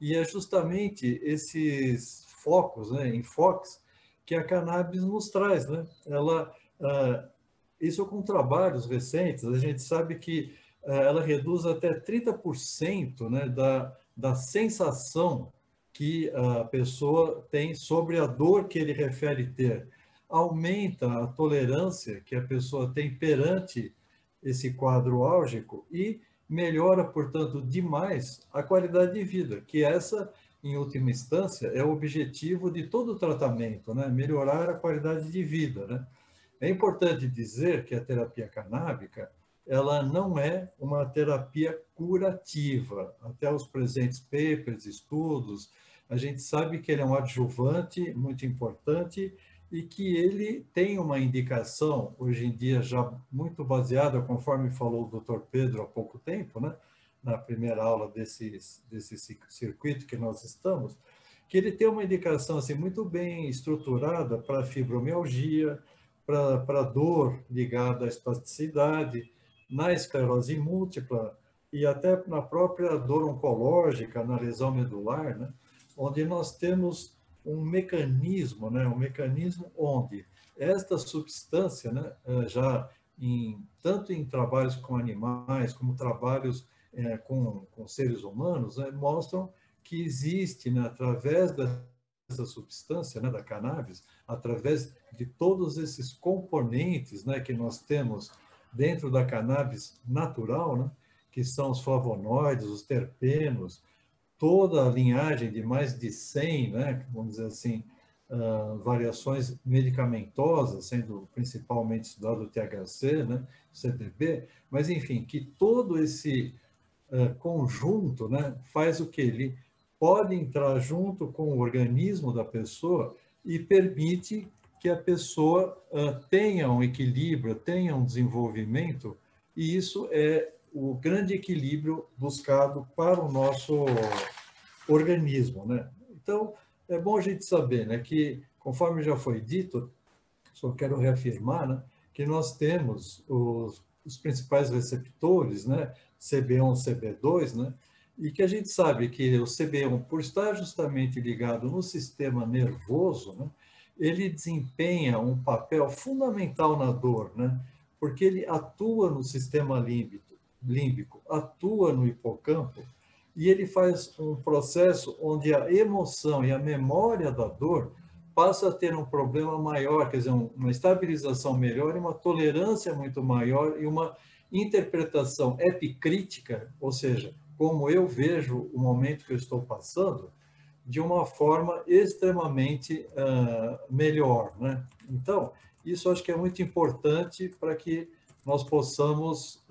E é justamente esses focos, né, enfoques, que a cannabis nos traz, né? Isso com trabalhos recentes, a gente sabe que ela reduz até 30%, né, da sensação que a pessoa tem sobre a dor que ele refere ter. Aumenta a tolerância que a pessoa tem perante esse quadro álgico e melhora, portanto, demais a qualidade de vida, que essa, em última instância, é o objetivo de todo o tratamento, né? Melhorar a qualidade de vida, né? É importante dizer que a terapia canábica, ela não é uma terapia curativa. Até os presentes papers, estudos, a gente sabe que ele é um adjuvante muito importante e que ele tem uma indicação, hoje em dia já muito baseada, conforme falou o Dr. Pedro há pouco tempo, né, na primeira aula desse circuito que nós estamos, que ele tem uma indicação assim, muito bem estruturada para fibromialgia, para dor ligada à espasticidade, na esclerose múltipla e até na própria dor oncológica, na lesão medular, né, onde nós temos um mecanismo, né, um mecanismo onde esta substância, né, já tanto em trabalhos com animais como trabalhos com seres humanos, né, mostram que existe, né, através dessa substância, né, da cannabis, através de todos esses componentes, né, que nós temos dentro da cannabis natural, né, que são os flavonoides, os terpenos, toda a linhagem de mais de 100, né, vamos dizer assim, variações medicamentosas, sendo principalmente estudado o THC, né, CBD, mas, enfim, que todo esse conjunto, né, faz o que? Ele pode entrar junto com o organismo da pessoa e permite que a pessoa tenha um equilíbrio, tenha um desenvolvimento, e isso é o grande equilíbrio buscado para o nosso organismo, né? Então, é bom a gente saber, né, que, conforme já foi dito, só quero reafirmar, né, que nós temos os principais receptores, né, CB1, CB2, né, e que a gente sabe que o CB1, por estar justamente ligado no sistema nervoso, né, ele desempenha um papel fundamental na dor, né, porque ele atua no sistema límbico, atua no hipocampo, e ele faz um processo onde a emoção e a memória da dor passa a ter um problema maior, quer dizer, uma estabilização melhor, uma tolerância muito maior e uma interpretação epicrítica, ou seja, como eu vejo o momento que eu estou passando, de uma forma extremamente melhor, né? Então, isso acho que é muito importante para que nós possamos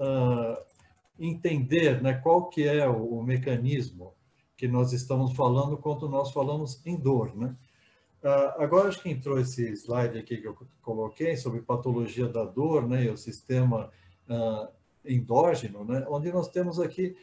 entender, né, qual que é o mecanismo que nós estamos falando quando nós falamos em dor, né? Agora acho que entrou esse slide aqui que eu coloquei sobre patologia da dor, né, e o sistema endógeno, né, onde nós temos aqui,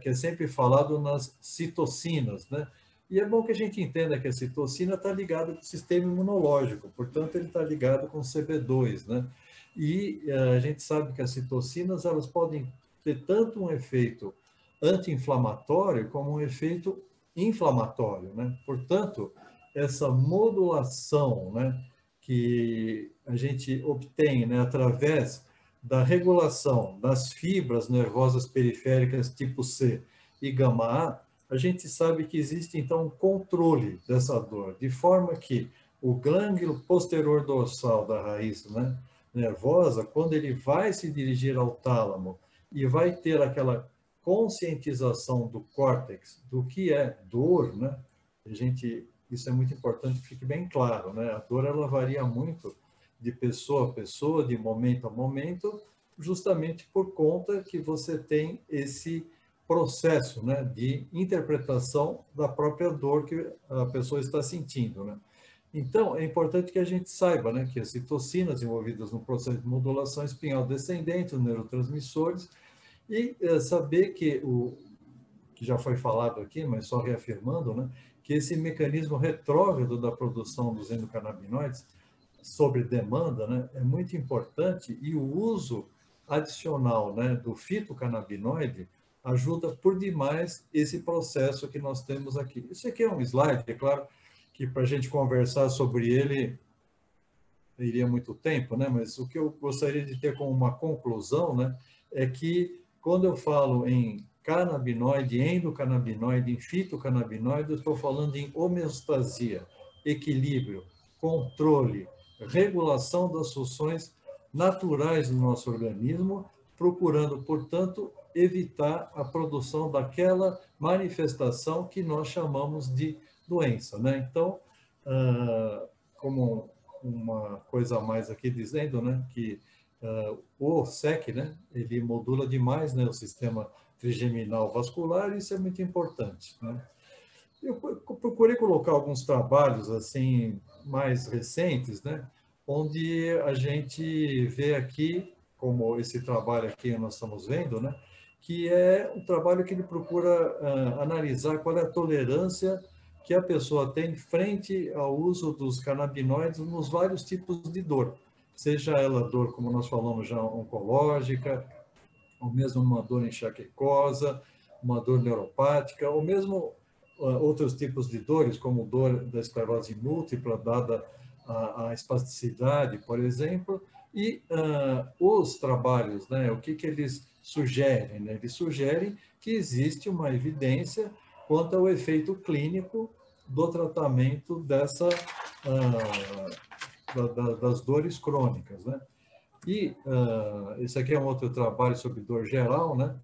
que é sempre falado nas citocinas, né, e é bom que a gente entenda que a citocina está ligada com o sistema imunológico, portanto ele está ligado com o CB2, né, e a gente sabe que as citocinas elas podem ter tanto um efeito anti-inflamatório como um efeito inflamatório, né, portanto essa modulação, né, que a gente obtém, né, através da regulação das fibras nervosas periféricas tipo C e gama A gente sabe que existe, então, um controle dessa dor, de forma que o glândulo posterior dorsal da raiz, né, nervosa, quando ele vai se dirigir ao tálamo e vai ter aquela conscientização do córtex do que é dor, né, isso é muito importante que fique bem claro, né? A dor ela varia muito de pessoa a pessoa, de momento a momento, justamente por conta que você tem esse processo, né, de interpretação da própria dor que a pessoa está sentindo, né? Então, é importante que a gente saiba, né, que as citocinas envolvidas no processo de modulação espinhal descendente, os neurotransmissores, e saber que que já foi falado aqui, mas só reafirmando, né, que esse mecanismo retrógrado da produção dos endocannabinoides sobre demanda, né, é muito importante, e o uso adicional, né, do fitocannabinoide ajuda por demais esse processo que nós temos aqui. Isso aqui é um slide, é claro que para a gente conversar sobre ele iria muito tempo, né, mas o que eu gostaria de ter como uma conclusão, né, é que quando eu falo em canabinoide, endocannabinoide, em fitocannabinoide, eu estou falando em homeostasia, equilíbrio, controle, regulação das funções naturais do nosso organismo, procurando, portanto, evitar a produção daquela manifestação que nós chamamos de doença, né? Então, como uma coisa a mais aqui dizendo, né, que o SEC, né, ele modula demais, né, o sistema trigeminal vascular, e isso é muito importante, né? Eu procurei colocar alguns trabalhos assim mais recentes, né, onde a gente vê aqui, como esse trabalho aqui que nós estamos vendo, né, que é um trabalho que ele procura analisar qual é a tolerância que a pessoa tem frente ao uso dos canabinoides nos vários tipos de dor, seja ela dor, como nós falamos já, oncológica, ou mesmo uma dor enxaquecosa, uma dor neuropática, ou mesmo outros tipos de dores, como dor da esclerose múltipla, dada a espasticidade, por exemplo, e os trabalhos, né, o que eles sugerem? Né? Eles sugerem que existe uma evidência quanto ao efeito clínico do tratamento dessa, das dores crônicas, né? E esse aqui é um outro trabalho sobre dor geral, né?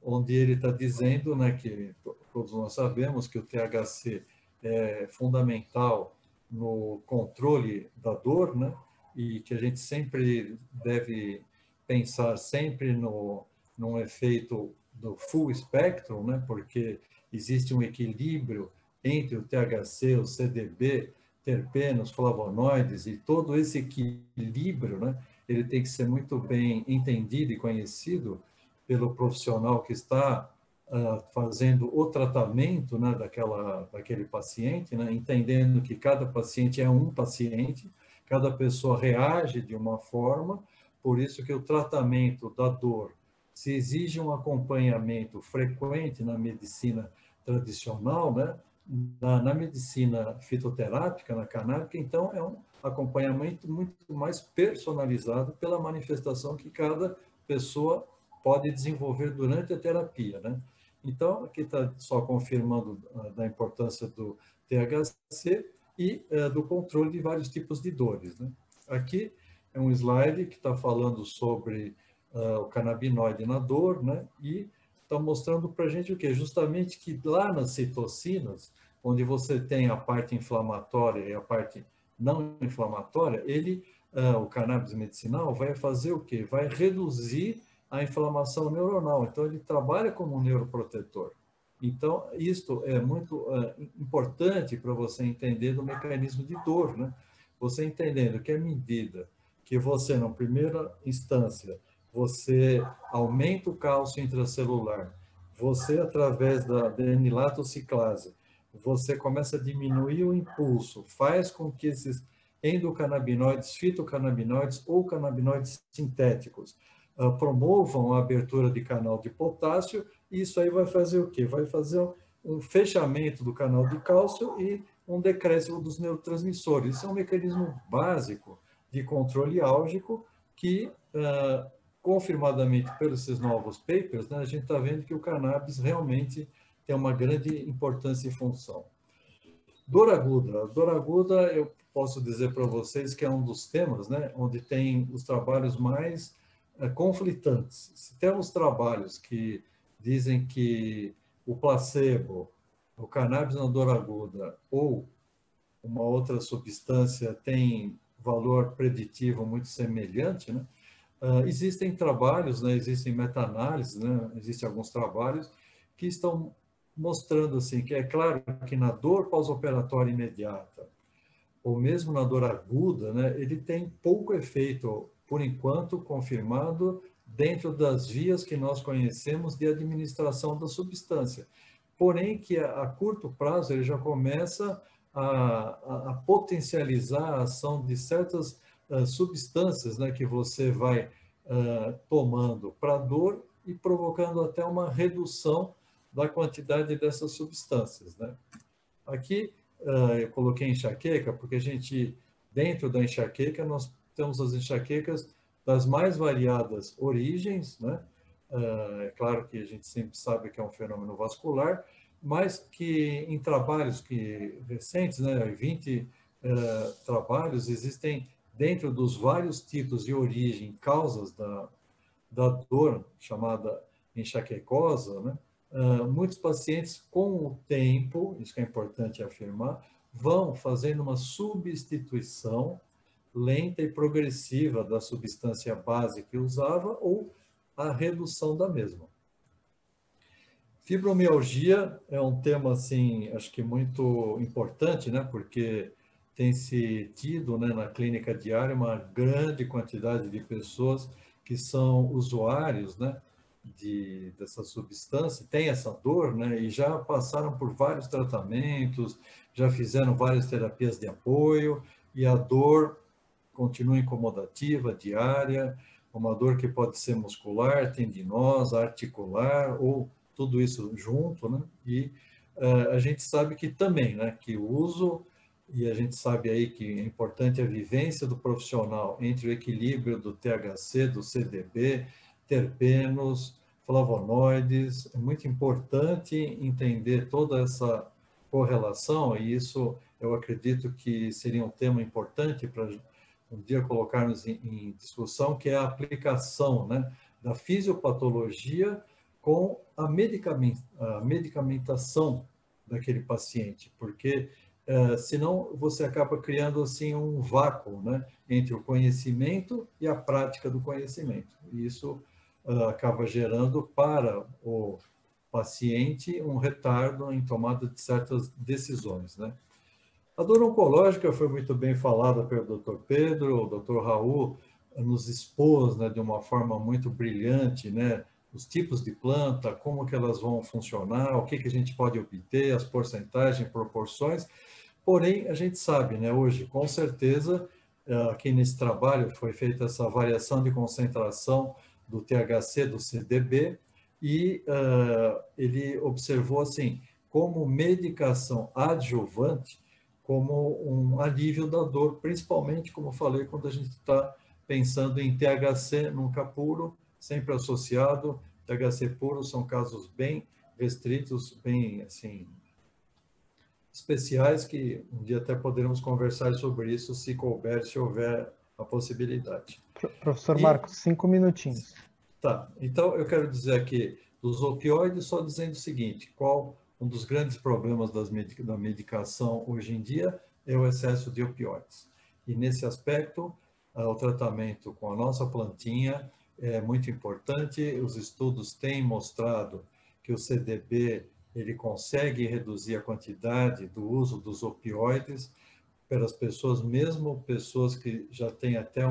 Onde ele está dizendo, né, que todos nós sabemos que o THC é fundamental no controle da dor, né? E que a gente sempre deve pensar sempre num efeito do full spectrum, né? Porque existe um equilíbrio entre o THC, o CDB, terpenos, flavonoides, e todo esse equilíbrio, né? Ele tem que ser muito bem entendido e conhecido pelo profissional que está fazendo o tratamento, né, daquele paciente, né, entendendo que cada paciente é um paciente, cada pessoa reage de uma forma, por isso que o tratamento da dor, se exige um acompanhamento frequente na medicina tradicional, né, na medicina fitoterápica, na canábica, então é um acompanhamento muito mais personalizado pela manifestação que cada pessoa pode desenvolver durante a terapia, né? Então, aqui está só confirmando da importância do THC e do controle de vários tipos de dores, né? Aqui é um slide que está falando sobre o canabinoide na dor, né? E está mostrando para a gente o quê? Justamente que lá nas citocinas, onde você tem a parte inflamatória e a parte não inflamatória, o cannabis medicinal vai fazer o quê? Vai reduzir a inflamação neuronal. Então, ele trabalha como um neuroprotetor. Então, isto é muito importante para você entender do mecanismo de dor, né? Você entendendo que à medida que você, na primeira instância, você aumenta o cálcio intracelular, você, através da anilatociclase, você começa a diminuir o impulso, faz com que esses endocannabinoides, fitocannabinoides ou canabinoides sintéticos promovam a abertura de canal de potássio, e isso aí vai fazer o quê? Vai fazer um fechamento do canal de cálcio e um decréscimo dos neurotransmissores. Isso é um mecanismo básico de controle álgico que, confirmadamente pelos esses novos papers, né, a gente está vendo que o cannabis realmente tem uma grande importância e função. Dor aguda. Dor aguda, eu posso dizer para vocês que é um dos temas, né, onde tem os trabalhos mais conflitantes. Se temos trabalhos que dizem que o placebo, o cannabis na dor aguda ou uma outra substância tem valor preditivo muito semelhante, né? Existem trabalhos, né? Existem meta-análises, né? Existem alguns trabalhos que estão mostrando assim que é claro que na dor pós-operatória imediata ou mesmo na dor aguda, né? Ele tem pouco efeito, por enquanto, confirmado dentro das vias que nós conhecemos de administração da substância. Porém, que a curto prazo ele já começa a potencializar a ação de certas substâncias, né, que você vai tomando para dor e provocando até uma redução da quantidade dessas substâncias, né? Aqui eu coloquei enxaqueca porque a gente, dentro da enxaqueca, nós temos as enxaquecas das mais variadas origens, né? É claro que a gente sempre sabe que é um fenômeno vascular, mas que em trabalhos recentes, né, 20 trabalhos, existem dentro dos vários tipos de origem, causas da dor, chamada enxaquecosa, né? Muitos pacientes, com o tempo, isso que é importante afirmar, vão fazendo uma substituição lenta e progressiva da substância base que usava ou a redução da mesma. Fibromialgia é um tema, assim, acho que muito importante, né? Porque tem se tido, né, na clínica diária uma grande quantidade de pessoas que são usuários, né, dessa substância, tem essa dor, né, e já passaram por vários tratamentos, já fizeram várias terapias de apoio, e a dor continua incomodativa, diária, uma dor que pode ser muscular, tendinosa, articular, ou tudo isso junto, né? E a gente sabe que também, né, que o uso, e a gente sabe aí que é importante a vivência do profissional entre o equilíbrio do THC, do CDB, terpenos, flavonoides, é muito importante entender toda correlação, e isso eu acredito que seria um tema importante para um dia colocarmos em discussão, que é a aplicação, né, da fisiopatologia com a medicamentação daquele paciente, porque senão você acaba criando assim um vácuo, né, entre o conhecimento e a prática do conhecimento. E isso acaba gerando para o paciente um retardo em tomada de certas decisões, né? A dor oncológica foi muito bem falada pelo Dr. Pedro, o Dr. Raul nos expôs, né, de uma forma muito brilhante, né, os tipos de planta, como que elas vão funcionar, o que que a gente pode obter, as porcentagens, proporções. Porém, a gente sabe, né, hoje, com certeza, aqui nesse trabalho foi feita essa variação de concentração do THC, do CDB, e ele observou, assim, como medicação adjuvante, como um alívio da dor, principalmente, como eu falei, quando a gente está pensando em THC nunca puro, sempre associado. THC puro são casos bem restritos, bem, assim, especiais, que um dia até poderemos conversar sobre isso, se couber, se houver a possibilidade. Professor Marcos, 5 minutinhos. Tá, então eu quero dizer aqui dos opioides, só dizendo o seguinte: qual um dos grandes problemas da medicação hoje em dia é o excesso de opioides. E nesse aspecto, o tratamento com a nossa plantinha é muito importante. Os estudos têm mostrado que o CDB ele consegue reduzir a quantidade do uso dos opioides pelas pessoas, mesmo pessoas que já têm até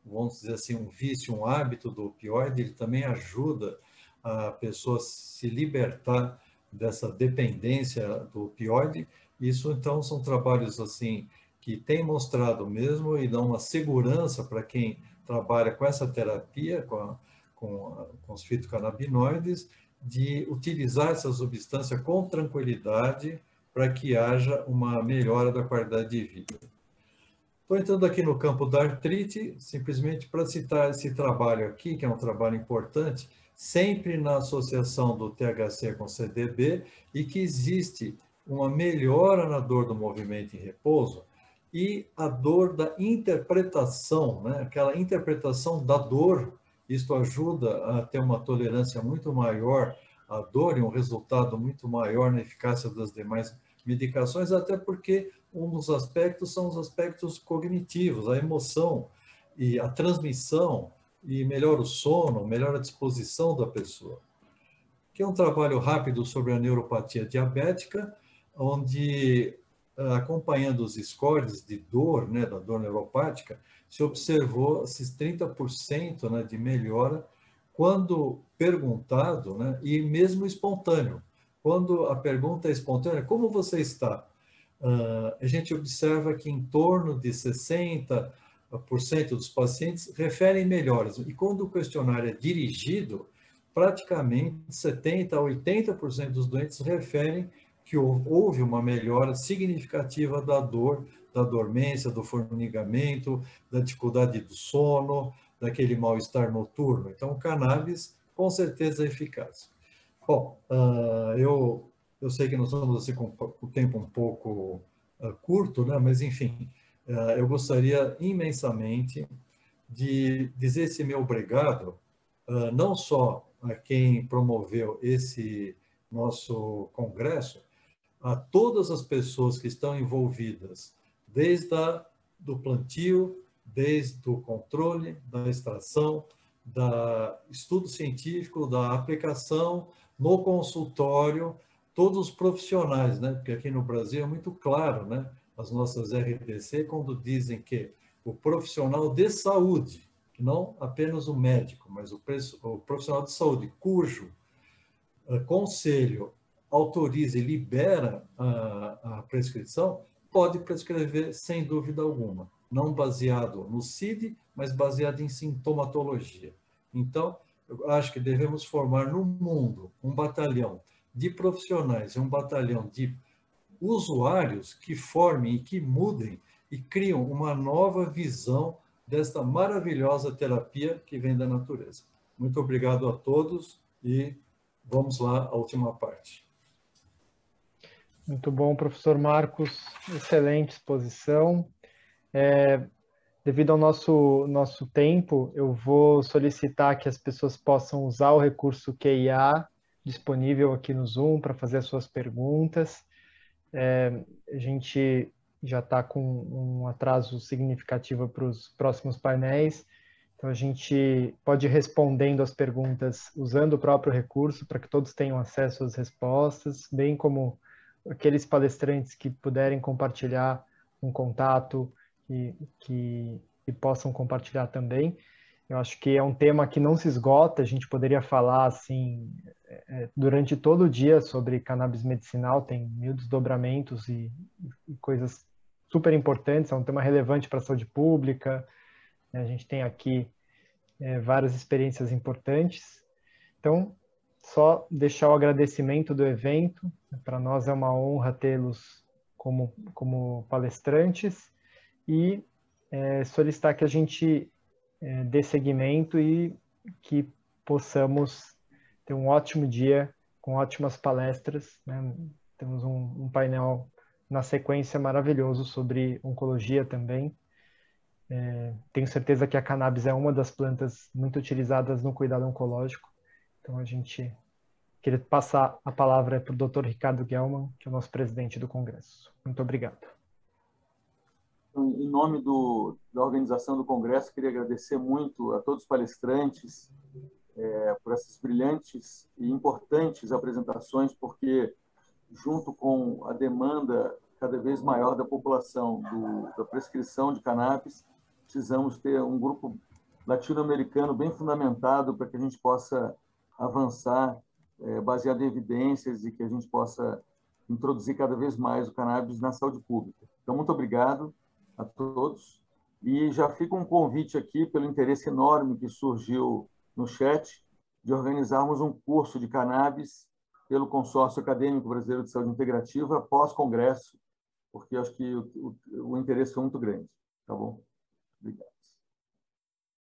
vamos dizer assim, um vício, um hábito do opioide, ele também ajuda a pessoa se libertar dessa dependência do opioide. Isso, então, são trabalhos assim que têm mostrado mesmo e dão uma segurança para quem trabalha com essa terapia, com os fitocannabinoides, de utilizar essa substância com tranquilidade para que haja uma melhora da qualidade de vida. Estou entrando aqui no campo da artrite, simplesmente para citar esse trabalho aqui, que é um trabalho importante, sempre na associação do THC com CDB, e que existe uma melhora na dor do movimento em repouso e a dor da interpretação, né? Aquela interpretação da dor. Isto ajuda a ter uma tolerância muito maior à dor e um resultado muito maior na eficácia das demais medicações, até porque um dos aspectos são os aspectos cognitivos, a emoção e a transmissão, e melhora o sono, melhora a disposição da pessoa. Aqui é um trabalho rápido sobre a neuropatia diabética, onde, acompanhando os scores de dor, né, da dor neuropática, se observou esses 30%, né, de melhora quando perguntado, né, e mesmo espontâneo. Quando a pergunta é espontânea, como você está? A gente observa que em torno de 60% dos pacientes referem melhoras. E quando o questionário é dirigido, praticamente 70% a 80% dos doentes referem que houve uma melhora significativa da dor, da dormência, do formigamento, da dificuldade do sono, daquele mal-estar noturno. Então, o cannabis, com certeza, é eficaz. Bom, eu sei que nós estamos assim, com o tempo um pouco curto, né? Mas, enfim, eu gostaria imensamente de dizer esse meu obrigado, não só a quem promoveu esse nosso congresso, a todas as pessoas que estão envolvidas, desde do plantio, desde o controle, da extração, do estudo científico, da aplicação, no consultório, todos os profissionais, né? Porque aqui no Brasil é muito claro, né? As nossas RDC, quando dizem que o profissional de saúde, não apenas o médico, mas o profissional de saúde, cujo conselho autoriza e libera a prescrição, pode prescrever sem dúvida alguma, não baseado no CID, mas baseado em sintomatologia. Então, eu acho que devemos formar no mundo um batalhão de profissionais, um batalhão de usuários que formem e que mudem e criam uma nova visão desta maravilhosa terapia que vem da natureza. Muito obrigado a todos e vamos lá à última parte. Muito bom, professor Marcos. Excelente exposição. Devido ao nosso tempo, eu vou solicitar que as pessoas possam usar o recurso QIA disponível aqui no Zoom para fazer as suas perguntas. A gente já está com um atraso significativo para os próximos painéis, então a gente pode ir respondendo as perguntas usando o próprio recurso para que todos tenham acesso às respostas, bem como aqueles palestrantes que puderem compartilhar um contato que possam compartilhar também. Eu acho que é um tema que não se esgota, a gente poderia falar assim durante todo o dia sobre cannabis medicinal, tem mil desdobramentos e coisas super importantes, é um tema relevante para a saúde pública, né? A gente tem aqui várias experiências importantes. Então, só deixar o agradecimento do evento, para nós é uma honra tê-los como palestrantes e solicitar que a gente dê seguimento e que possamos ter um ótimo dia com ótimas palestras, né? Temos um painel na sequência maravilhoso sobre oncologia também. Tenho certeza que a cannabis é uma das plantas muito utilizadas no cuidado oncológico. Então a gente queria passar a palavra para o Dr. Ricardo Gelman, que é o nosso presidente do Congresso. Muito obrigado. Em nome da organização do Congresso, queria agradecer muito a todos os palestrantes por essas brilhantes e importantes apresentações, porque, junto com a demanda cada vez maior da população da prescrição de cannabis, precisamos ter um grupo latino-americano bem fundamentado para que a gente possa avançar baseado em evidências e que a gente possa introduzir cada vez mais o cannabis na saúde pública. Então, muito obrigado a todos. E já fica um convite aqui, pelo interesse enorme que surgiu no chat, de organizarmos um curso de cannabis pelo Consórcio Acadêmico Brasileiro de Saúde Integrativa pós-congresso, porque eu acho que o interesse foi muito grande. Tá bom? Obrigado.